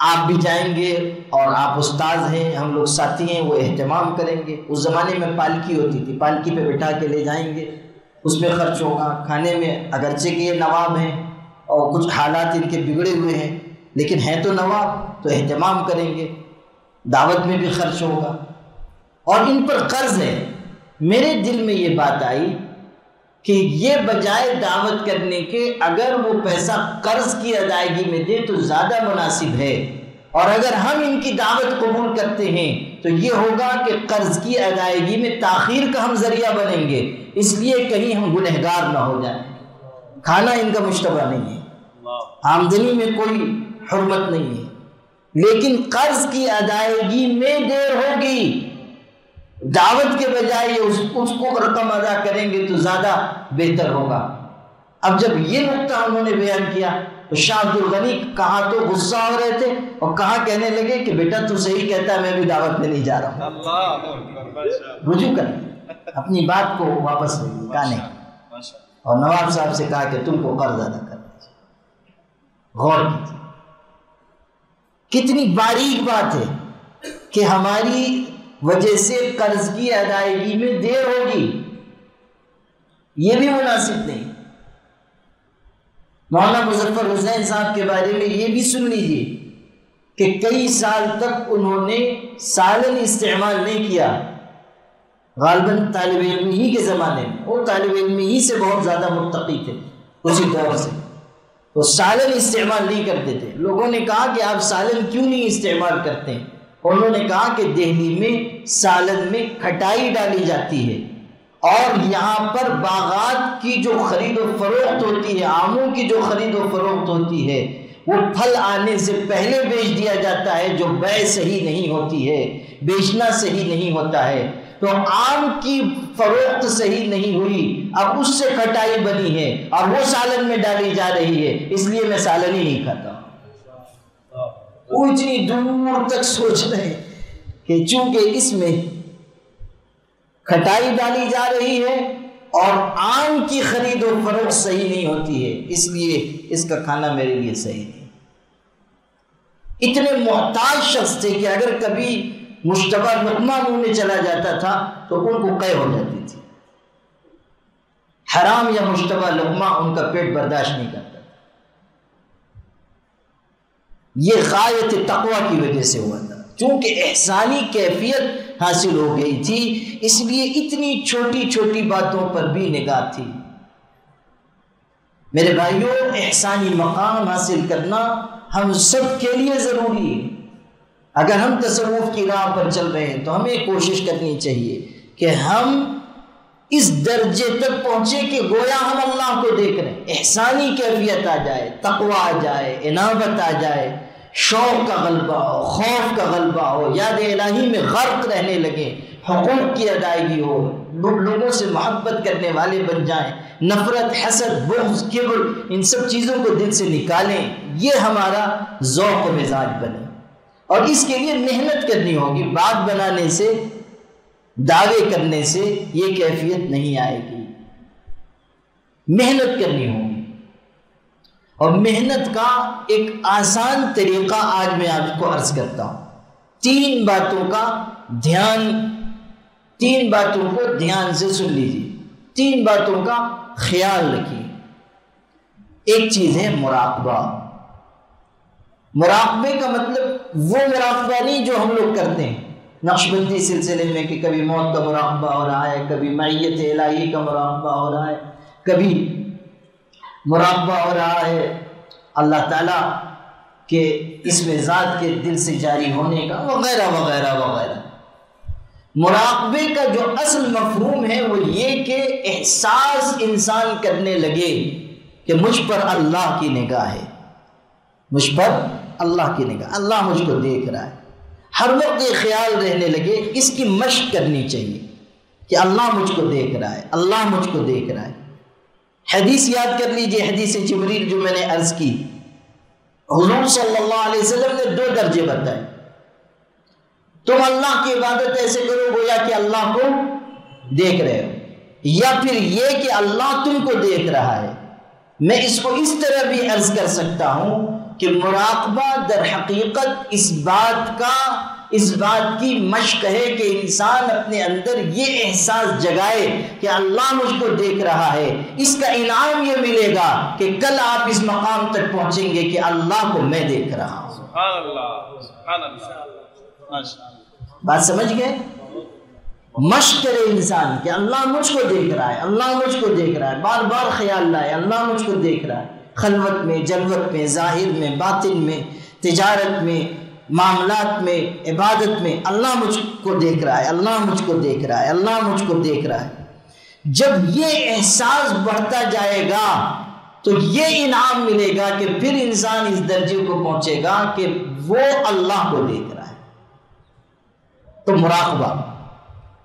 S1: آپ بھی جائیں گے اور آپ استاذ ہیں، ہم لوگ ساتھی ہیں، وہ اہتمام کریں گے۔ اس زمانے میں پالکی ہوتی تھی، پالکی پہ بٹھا کے لے جائیں گے، اس میں خرچ ہوگا، کھانے میں اگرچہ کہ یہ نواب ہیں اور کچھ حالات ان کے بگڑے ہوئے ہیں لیکن ہیں تو نواب، تو اہتمام کریں گے، دعوت میں بھی خرچ ہوگا اور ان پر قرض ہے۔ میرے دل میں یہ بات آئی کہ یہ بجائے دعوت کرنے کے اگر وہ پیسہ قرض کی ادائیگی میں دے تو زیادہ مناسب ہے، اور اگر ہم ان کی دعوت قبول کرتے ہیں تو یہ ہوگا کہ قرض کی ادائیگی میں تاخیر کا ہم ذریعہ بنیں گے، اس لیے کہیں ہم گنہگار نہ ہو جائیں۔ کھانا ان کا مشتبہ نہیں ہے، آمدنی میں کوئی حرمت نہیں ہے، لیکن قرض کی ادائیگی میں دیر ہوگی، دعوت کے بجائے اس کو رقم ادا کریں گے تو زیادہ بہتر ہوگا۔ اب جب یہ نقطہ انہوں نے بیان کیا تو شاہ عبد الغنی کہاں تو غصہ ہو رہے تھے اور کہاں کہنے لگے کہ بیٹا تو صحیح کہتا ہے، میں بھی دعوت میں نہیں جا رہا ہوں، رجوع کر اپنی بات کو واپس لے لی، کہا نہیں، اور نواب صاحب سے کہا کہ تم کو قرض ادا کر دیجیے۔ غور کیجیے کتنی باریک بات ہے کہ ہماری وجہ سے قرض کی ادائیگی میں دیر ہوگی، یہ بھی مناسب نہیں۔ مولانا مظفر حسین صاحب کے بارے میں یہ بھی سن لیجیے کہ کئی سال تک انہوں نے سالن استعمال نہیں کیا، غالباً طالب علم ہی کے زمانے میں، وہ طالب علم ہی سے بہت زیادہ متقی تھے اسی دور سے، وہ سالن استعمال نہیں کرتے تھے۔ لوگوں نے کہا کہ آپ سالن کیوں نہیں استعمال کرتے ہیں؟ انہوں نے کہا کہ دہلی میں سالن میں کھٹائی ڈالی جاتی ہے، اور یہاں پر باغات کی جو خرید و فروخت ہوتی ہے، آموں کی جو خرید و فروخت ہوتی ہے، وہ پھل آنے سے پہلے بیچ دیا جاتا ہے، جو بیع صحیح نہیں ہوتی ہے، بیچنا صحیح نہیں ہوتا ہے۔ تو آم کی فروخت صحیح نہیں ہوئی، اب اس سے کھٹائی بنی ہے اور وہ سالن میں ڈالی جا رہی ہے، اس لیے میں سالن ہی نہیں کھاتا۔ وہ اتنی دور تک سوچ رہے ہیں کہ چونکہ اس میں کھٹائی ڈالی جا رہی ہے اور آم کی خرید و فروخت صحیح نہیں ہوتی ہے، اس لیے اس کا کھانا میرے لیے صحیح نہیں۔ اتنے محتاج شخص تھے کہ اگر کبھی مشتبہ لقمہ منہ میں چلا جاتا تھا تو ان کو قے ہو جاتی تھی۔ حرام یا مشتبہ لقمہ ان کا پیٹ برداشت نہیں کرتا تھا۔ یہ غایت تقویٰ کی وجہ سے ہوا تھا، چونکہ احسانی کیفیت حاصل ہو گئی تھی، اس لیے اتنی چھوٹی چھوٹی باتوں پر بھی نگاہ تھی۔ میرے بھائیوں، احسانی مقام حاصل کرنا ہم سب کے لیے ضروری ہے۔ اگر ہم تصوف کی راہ پر چل رہے ہیں تو ہمیں کوشش کرنی چاہیے کہ ہم اس درجے تک پہنچے کہ گویا ہم اللہ کو دیکھ رہے ہیں، احسانی کیفیت آ جائے، تقویٰ آ جائے، انابت آ جائے، شوق کا غلبہ ہو، خوف کا غلبہ ہو، یاد الہی میں غرق رہنے لگے، حقوق کی ادائیگی ہو، لوگوں سے محبت کرنے والے بن جائیں، نفرت، حسد، بغض، کبر، ان سب چیزوں کو دل سے نکالیں، یہ ہمارا ذوق و مزاج بنے۔ اور اس کے لیے محنت کرنی ہوگی، بات بنانے سے، دعوے کرنے سے یہ کیفیت نہیں آئے گی، محنت کرنی ہوگی۔ اور محنت کا ایک آسان طریقہ آج میں آپ کو عرض کرتا ہوں۔ تین باتوں کو دھیان سے سن لیجیے، تین باتوں کا خیال رکھیے۔ ایک چیز ہے مراقبہ۔ مراقبے کا مطلب وہ مراقبہ نہیں جو ہم لوگ کرتے ہیں نقشبندی سلسلے میں، کہ کبھی موت کا مراقبہ ہو رہا ہے، کبھی معیت الہی کا مراقبہ ہو رہا ہے، کبھی مراقبہ ہو رہا ہے اللہ تعالیٰ کے اسم ذات کے دل سے جاری ہونے کا، وغیرہ وغیرہ وغیرہ۔ مراقبے کا جو اصل مفہوم ہے وہ یہ کہ احساس انسان کرنے لگے کہ مجھ پر اللہ کی نگاہ ہے، مجھ پر اللہ کی نگاہ، اللہ مجھ کو دیکھ رہا ہے۔ ہر وقت یہ خیال رہنے لگے، اس کی مشق کرنی چاہیے کہ اللہ مجھ کو دیکھ رہا ہے، اللہ مجھ کو دیکھ رہا ہے۔ حدیث یاد کر لیجئے، حدیث جبریل جو میں نے عرض کی، حضور صلی اللہ علیہ وسلم نے 2 درجے بتائے۔ تم اللہ کی عبادت ایسے کرو گویا کہ اللہ کو دیکھ رہے ہو، یا پھر یہ کہ اللہ تم کو دیکھ رہا ہے۔ میں اس کو اس طرح بھی عرض کر سکتا ہوں کہ مراقبہ در حقیقت اس بات کی مشق ہے کہ انسان اپنے اندر یہ احساس جگائے کہ اللہ مجھ کو دیکھ رہا ہے۔ اس کا انعام یہ ملے گا کہ کل آپ اس مقام تک پہنچیں گے کہ اللہ کو میں دیکھ رہا ہوں۔ سبحان اللہ، سبحان اللہ۔ بات سمجھ گئے؟ مشق کرے انسان کہ اللہ مجھ کو دیکھ رہا ہے، اللہ مجھ کو دیکھ رہا ہے، بار بار خیال لائے اللہ مجھ کو دیکھ رہا ہے، خلوت میں، جلوت میں، ظاہر میں، باطن میں، تجارت میں، معاملات میں، عبادت میں، اللہ مجھ کو دیکھ رہا ہے، اللہ مجھ کو دیکھ رہا ہے، اللہ مجھ کو دیکھ رہا ہے۔ جب یہ احساس بڑھتا جائے گا تو یہ انعام ملے گا کہ پھر انسان اس درجے کو پہنچے گا کہ وہ اللہ کو دیکھ رہا ہے۔ تو مراقبہ،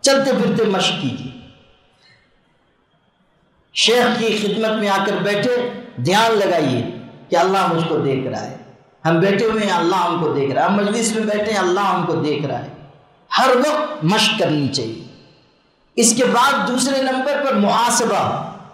S1: چلتے پھرتے مشق کیجیے۔ شیخ کی خدمت میں آ کر بیٹھے، دھیان لگائیے کہ اللہ مجھ کو دیکھ رہا ہے۔ ہم بیٹھے ہوئے ہیں، اللہ ہم کو دیکھ رہا ہے۔ ہم مجلس میں بیٹھے ہیں، اللہ ہم کو دیکھ رہا ہے۔ ہر وقت مشق کرنی چاہیے۔ اس کے بعد دوسرے نمبر پر محاسبہ،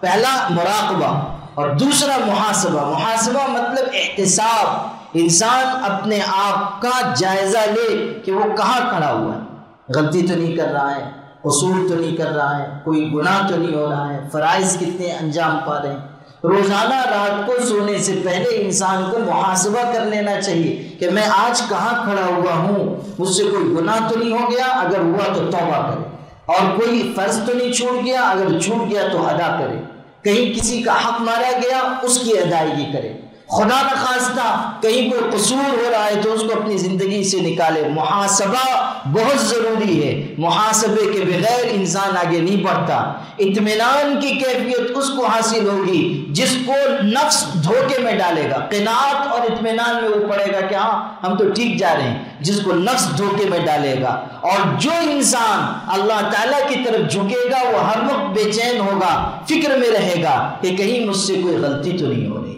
S1: پہلا مراقبہ اور دوسرا محاسبہ۔ محاسبہ مطلب احتساب، انسان اپنے آپ کا جائزہ لے کہ وہ کہاں کھڑا ہوا ہے، غلطی تو نہیں کر رہا ہے، قصور تو نہیں کر رہا ہے، کوئی گناہ تو نہیں ہو رہا ہے، فرائض کتنے انجام پا رہے ہیں۔ روزانہ رات کو سونے سے پہلے انسان کو محاسبہ کر لینا چاہیے کہ میں آج کہاں کھڑا ہوا ہوں، مجھ سے کوئی گناہ تو نہیں ہو گیا، اگر ہوا تو توبہ کرے، اور کوئی فرض تو نہیں چھوٹ گیا، اگر چھوٹ گیا تو ادا کرے، کہیں کسی کا حق مارا گیا اس کی ادائیگی کرے۔ خدا نخواستہ کہیں کوئی قصور ہو رہا ہے تو اس کو اپنی زندگی سے نکالے۔ محاسبہ بہت ضروری ہے، محاسبے کے بغیر انسان آگے نہیں بڑھتا۔ اطمینان کی کیفیت اس کو حاصل ہوگی جس کو نفس دھوکے میں ڈالے گا۔ قناعت اور اطمینان میں وہ پڑے گا کہ ہاں ہم تو ٹھیک جا رہے ہیں، جس کو نفس دھوکے میں ڈالے گا۔ اور جو انسان اللہ تعالیٰ کی طرف جھکے گا وہ ہر وقت بے چین ہوگا، فکر میں رہے گا کہ کہیں مجھ سے کوئی غلطی تو نہیں ہو رہی۔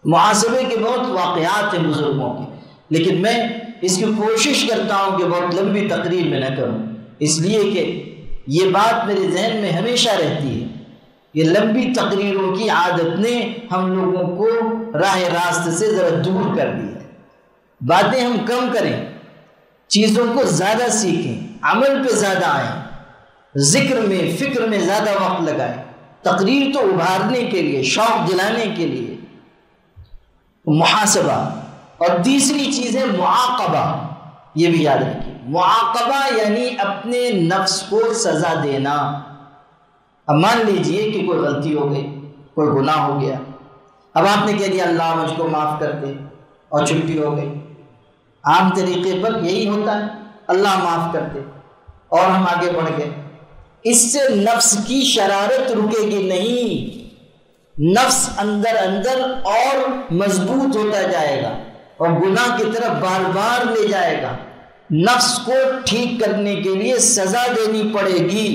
S1: محاسبے کے بہت واقعات ہیں بزرگوں کے، لیکن میں اس کی کوشش کرتا ہوں کہ بہت لمبی تقریر میں نہ کروں، اس لیے کہ یہ بات میرے ذہن میں ہمیشہ رہتی ہے۔ یہ لمبی تقریروں کی عادت نے ہم لوگوں کو راہ راست سے ذرا دور کر دیا ہے۔ باتیں ہم کم کریں، چیزوں کو زیادہ سیکھیں، عمل پہ زیادہ آئیں، ذکر میں فکر میں زیادہ وقت لگائیں۔ تقریر تو ابھارنے کے لیے، شوق دلانے کے لیے۔ محاسبہ، اور تیسری چیز ہے معاقبہ، یہ بھی یاد رکھیے۔ معاقبہ یعنی اپنے نفس کو سزا دینا۔ اب مان لیجئے کہ کوئی غلطی ہو گئی، کوئی گناہ ہو گیا، اب آپ نے کہہ دیا اللہ مجھ کو معاف کر دے، اور چھٹی ہو گئی۔ عام طریقے پر یہی ہوتا ہے، اللہ معاف کر دے، اور ہم آگے بڑھ گئے۔ اس سے نفس کی شرارت رکے گی نہیں، نفس اندر اندر اور مضبوط ہوتا جائے گا اور گناہ کی طرف بار بار لے جائے گا۔ نفس کو ٹھیک کرنے کے لیے سزا دینی پڑے گی۔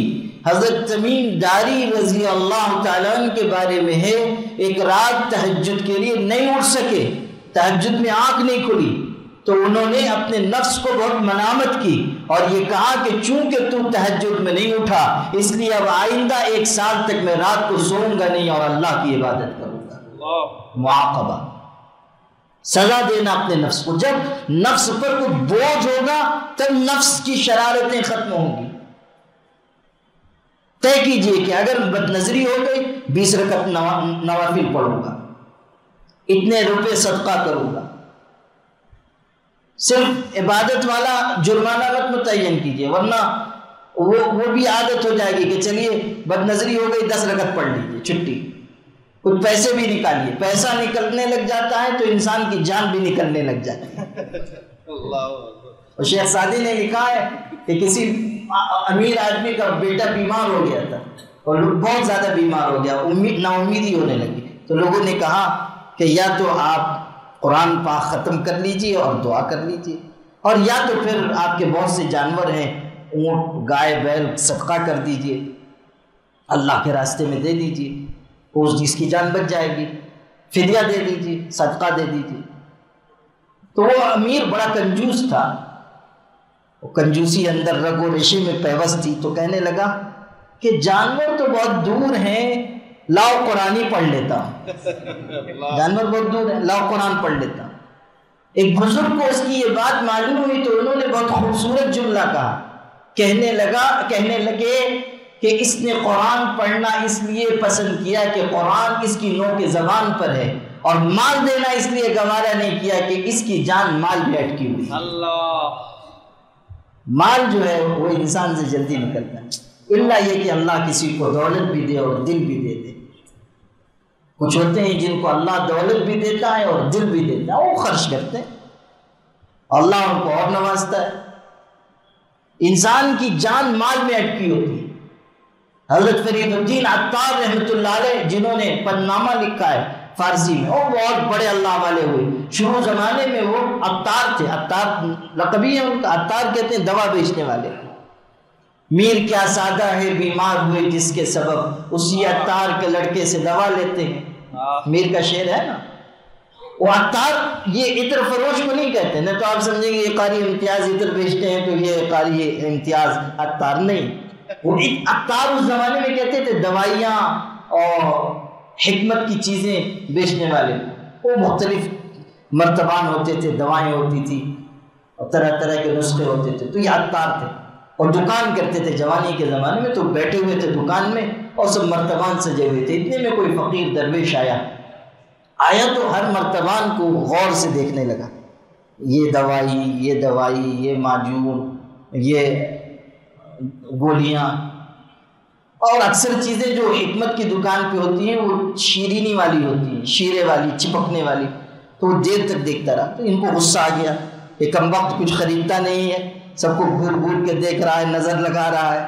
S1: حضرت تمیم داری رضی اللہ تعالیٰ عنہ کے بارے میں ہے، ایک رات تہجد کے لیے نہیں اٹھ سکے، تہجد میں آنکھ نہیں کھلی، تو انہوں نے اپنے نفس کو بہت ملامت کی اور یہ کہا کہ چونکہ تو تہجد میں نہیں اٹھا اس لیے اب آئندہ 1 سال تک میں رات کو سوؤں گا نہیں اور اللہ کی عبادت کروں گا۔ معاقبہ، سزا دینا اپنے نفس کو۔ جب نفس پر کوئی بوجھ ہوگا تب نفس کی شرارتیں ختم ہوں گی۔ طے کیجئے کہ اگر بد نظری ہو گئی 20 رکعت نوافل پڑھوں گا، اتنے روپے صدقہ کروں گا۔ صرف عبادت والا جرمانہ مت متعین کیجئے، ورنہ وہ بھی عادت ہو جائے گی کہ چلیے بد نظری ہو گئی 10 رکعت پڑھ لیجیے، چھٹی۔ کچھ پیسے بھی نکالیے، پیسہ نکلنے لگ جاتا ہے تو انسان کی جان بھی نکلنے لگ جاتی ہے۔ اور شیخ سعدی نے لکھا ہے کہ کسی امیر آدمی کا بیٹا بیمار ہو گیا تھا اور بہت زیادہ بیمار ہو گیا، نا امیدی ہونے لگی، تو لوگوں نے کہا کہ یا تو آپ قرآن پاک ختم کر لیجئے اور دعا کر لیجئے، اور یا تو پھر آپ کے بہت سے جانور ہیں، اونٹ گائے بیل صدقہ کر دیجئے، اللہ کے راستے میں دے دیجئے، اس کی جان بچ جائے گی، فدیہ دے دیجئے، صدقہ دے دیجئے۔ تو وہ امیر بڑا کنجوس تھا، وہ کنجوسی اندر رگ و ریشے میں پیوست تھی، تو کہنے لگا کہ جانور تو بہت دور ہیں، لاؤ قرآن ہی پڑھ لیتا ہوں، جانور بہت دور ہے، لاؤ قرآن پڑھ لیتا ہوں۔ ایک بزرگ کو اس کی یہ بات معلوم ہوئی تو انہوں نے بہت خوبصورت جملہ کہا، کہنے لگے کہ اس نے قرآن پڑھنا اس لیے پسند کیا کہ قرآن اس کی نو کے زبان پر ہے، اور مال دینا اس لیے گوارا نہیں کیا کہ اس کی جان مال میں اٹکی ہوئی۔ اللہ، مال جو ہے وہ انسان سے جلدی نکلتا ہے، الا یہ کہ اللہ کسی کو دولت بھی دے اور دل بھی دے دے۔ کچھ ہوتے ہیں جن کو اللہ دولت بھی دیتا ہے اور دل بھی دیتا ہے، وہ خرچ کرتے ہیں، اللہ ان کو اور نوازتا ہے۔ انسان کی جان مال میں اٹکی ہوتی ہے۔ حضرت فرید الدین عطار رحمۃ اللہ علیہ جنہوں نے پنامہ لکھا ہے فارسی میں، وہ بہت بڑے اللہ والے ہوئے، شروع زمانے میں وہ عطار تھے، عطار لقبی ہے ان کا، عطار کہتے ہیں دوا بیچنے والے۔ میر کیا سادہ ہے بیمار ہوئے جس کے سبب، اسی عطار کے لڑکے سے دوا لیتے ہیں، میر کا شعر ہے نا۔ وہ عطار یہ عطر فروش کو نہیں کہتے، نہ تو آپ سمجھیں گے یہ قاری امتیاز عطر بیچتے ہیں تو یہ قاری امتیاز عطار، نہیں، وہ عطار اس زمانے میں کہتے تھے دوائیاں اور حکمت کی چیزیں بیچنے والے۔ وہ مختلف مرتبان ہوتے تھے، دوائیں ہوتی تھی اور طرح طرح کے نسخے ہوتے تھے، تو یہ عطار تھے اور دکان کرتے تھے جوانی کے زمانے میں، تو بیٹھے ہوئے تھے دکان میں اور سب مرتبان سجے ہوئے تھے۔ اتنے میں کوئی فقیر درویش آیا تو ہر مرتبان کو غور سے دیکھنے لگا، یہ دوائی، یہ معجون، یہ گولیاں، اور اکثر چیزیں جو حکمت کی دکان پہ ہوتی ہیں وہ شیرینی والی ہوتی ہیں، شیرے والی، چپکنے والی، تو وہ دیر تک دیکھتا رہا. تو ان کو غصہ آ گیا کہ کم وقت کچھ خریدتا نہیں ہے، سب کو گھور گھور کے دیکھ رہا ہے، نظر لگا رہا ہے.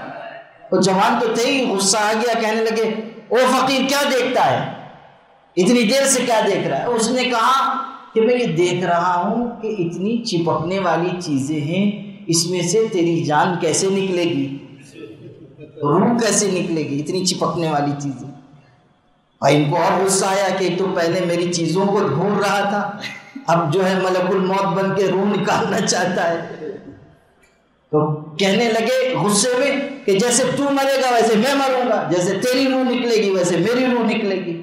S1: وہ جوان تو تھے ہی، غصہ آ گیا، کہنے لگے او فقیر کیا دیکھتا ہے، اتنی دیر سے کیا دیکھ رہا ہے؟ اس نے کہا کہ میں یہ دیکھ رہا ہوں کہ اتنی چپکنے والی چیزیں ہیں، اس میں سے تیری جان کیسے نکلے گی، روح کیسے نکلے گی، اتنی چپکنے والی چیزیں. اور ان کو اور غصہ آیا کہ تو پہلے میری چیزوں کو ڈھونڈ رہا تھا، اب جو ہے ملک الموت بن کے روح نکالنا چاہتا ہے. تو کہنے لگے غصے میں کہ جیسے تو مرے گا ویسے میں مروں گا، جیسے تیری روح نکلے گی ویسے میری روح نکلے گی.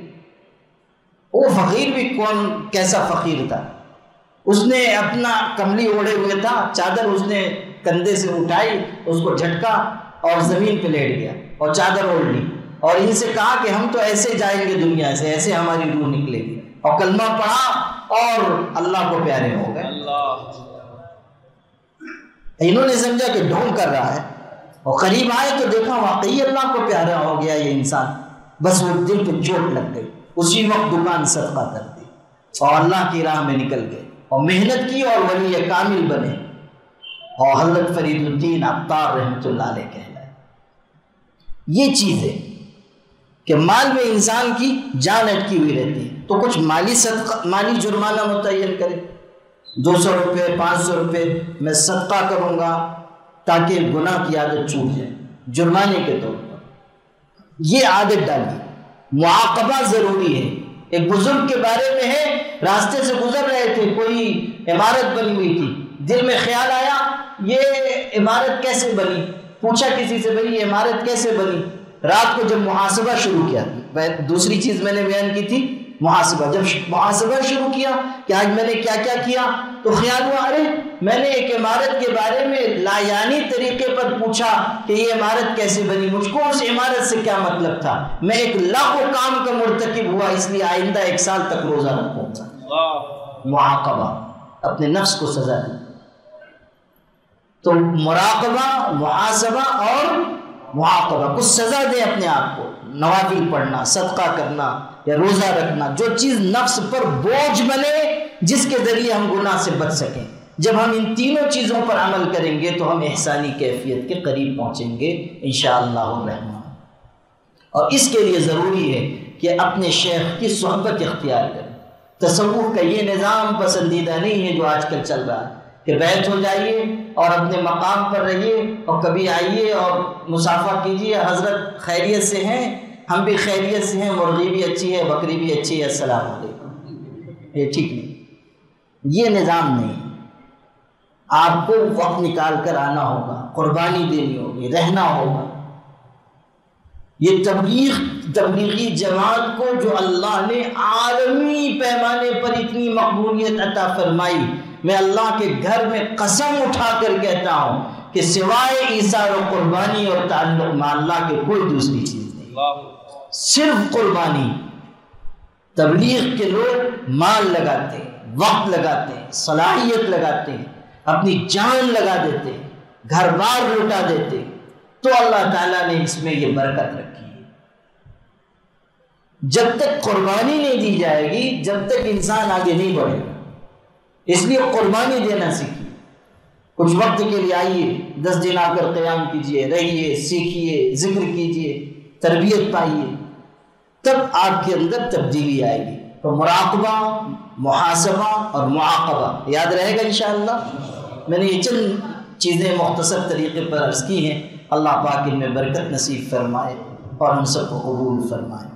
S1: وہ فقیر بھی کون کیسا فقیر تھا، اس نے اپنا کملی اوڑھے ہوئے تھا، چادر اس نے کندھے سے اٹھائی، اس کو جھٹکا اور زمین پہ لیٹ گیا اور چادر اوڑھ لی، اور ان سے کہا کہ ہم تو ایسے جائیں گے دنیا سے، ایسے ہماری روح نکلے گی، اور کلمہ پڑھا اور اللہ کو پیارے ہو گئے. انہوں نے سمجھا کہ ڈھونگ کر رہا ہے، اور قریب آئے تو دیکھا واقعی اللہ کو پیارا ہو گیا یہ انسان. بس وہ دل پہ چوٹ لگ گئی، اسی وقت دکان صدقہ کر دی اور اللہ کی راہ میں نکل گئے اور محنت کی اور ولی کامل بنے، اور حضرت فرید الدین عطار رحمۃ اللہ علیہ کہلائے. یہ چیز ہے کہ مال میں انسان کی جان اٹکی ہوئی رہتی ہے، تو کچھ مالی جرمانہ متعین کرے، 200 روپے 500 روپے میں صدقہ کروں گا تاکہ گناہ کی عادت چھوٹ جائے، جرمانے کے طور پر یہ عادت ڈالی. معاقبہ ضروری ہے. ایک بزرگ کے بارے میں ہے، راستے سے گزر رہے تھے، کوئی عمارت بنی ہوئی تھی، دل میں خیال آیا یہ عمارت کیسے بنی، پوچھا کسی سے بھائی یہ عمارت کیسے بنی. رات کو جب محاسبہ شروع کیا، دوسری چیز میں نے بیان کی تھی محاسبہ، جب محاسبہ شروع کیا کہ آج میں نے کیا کیا کیا، تو خیال ہوا ارے میں نے ایک عمارت کے بارے میں لایانی طریقے پر پوچھا کہ یہ عمارت کیسے بنی، مجھ کو اس عمارت سے کیا مطلب تھا، میں ایک لاکھوں کام کا مرتکب ہوا، اس لیے آئندہ 1 سال تک روزہ رکھوں گا. معاقبہ، اپنے نفس کو سزا دی. تو مراقبہ، محاسبہ اور معاقبہ، کچھ سزا دیں اپنے آپ کو، نوافل پڑھنا، صدقہ کرنا یا روزہ رکھنا، جو چیز نفس پر بوجھ بنے جس کے ذریعے ہم گناہ سے بچ سکیں. جب ہم ان تینوں چیزوں پر عمل کریں گے تو ہم احسانی کیفیت کے قریب پہنچیں گے انشاءاللہ الرحمن. اور اس کے لیے ضروری ہے کہ اپنے شیخ کی صحبت اختیار کریں. تصوف کا یہ نظام پسندیدہ نہیں ہے جو آج کل چل رہا ہے کہ بیعت ہو جائیے اور اپنے مقام پر رہیے اور کبھی آئیے اور مسافہ کیجیے، حضرت خیریت سے ہیں، ہم بھی خیریت سے ہیں، مرغی بھی اچھی ہے، بکری بھی اچھی ہے، السلام علیکم. یہ ٹھیک نہیں، یہ نظام نہیں. آپ کو وقت نکال کر آنا ہوگا، قربانی دینی ہوگی، رہنا ہوگا. یہ تبلیغی جماعت کو جو اللہ نے عالمی پیمانے پر اتنی مقبولیت عطا فرمائی، میں اللہ کے گھر میں قسم اٹھا کر کہتا ہوں کہ سوائے ایثار و قربانی اور تعلق مع اللہ کے کوئی دوسری چیز نہیں، صرف قربانی. تبلیغ کے لوگ مال لگاتے ہیں، وقت لگاتے ہیں، صلاحیت لگاتے ہیں، اپنی جان لگا دیتے ہیں، گھر بار لوٹا دیتے ہیں، تو اللہ تعالیٰ نے اس میں یہ برکت رکھی ہے. جب تک قربانی نہیں دی جائے گی جب تک انسان آگے نہیں بڑھے گا. اس لیے قربانی دینا سیکھیے. کچھ وقت کے لیے آئیے، 10 دن آ کر قیام کیجیے، رہیے، سیکھیے، ذکر کیجیے، تربیت پائیے، تب آپ کے اندر تبدیلی آئے گی. تو مراقبہ، محاسبہ اور معاقبہ یاد رہے گا انشاءاللہ. میں نے یہ چند چیزیں مختصر طریقے پر عرض کی ہیں. اللہ پاک ان میں برکت نصیب فرمائے اور ہم سب کو قبول فرمائے.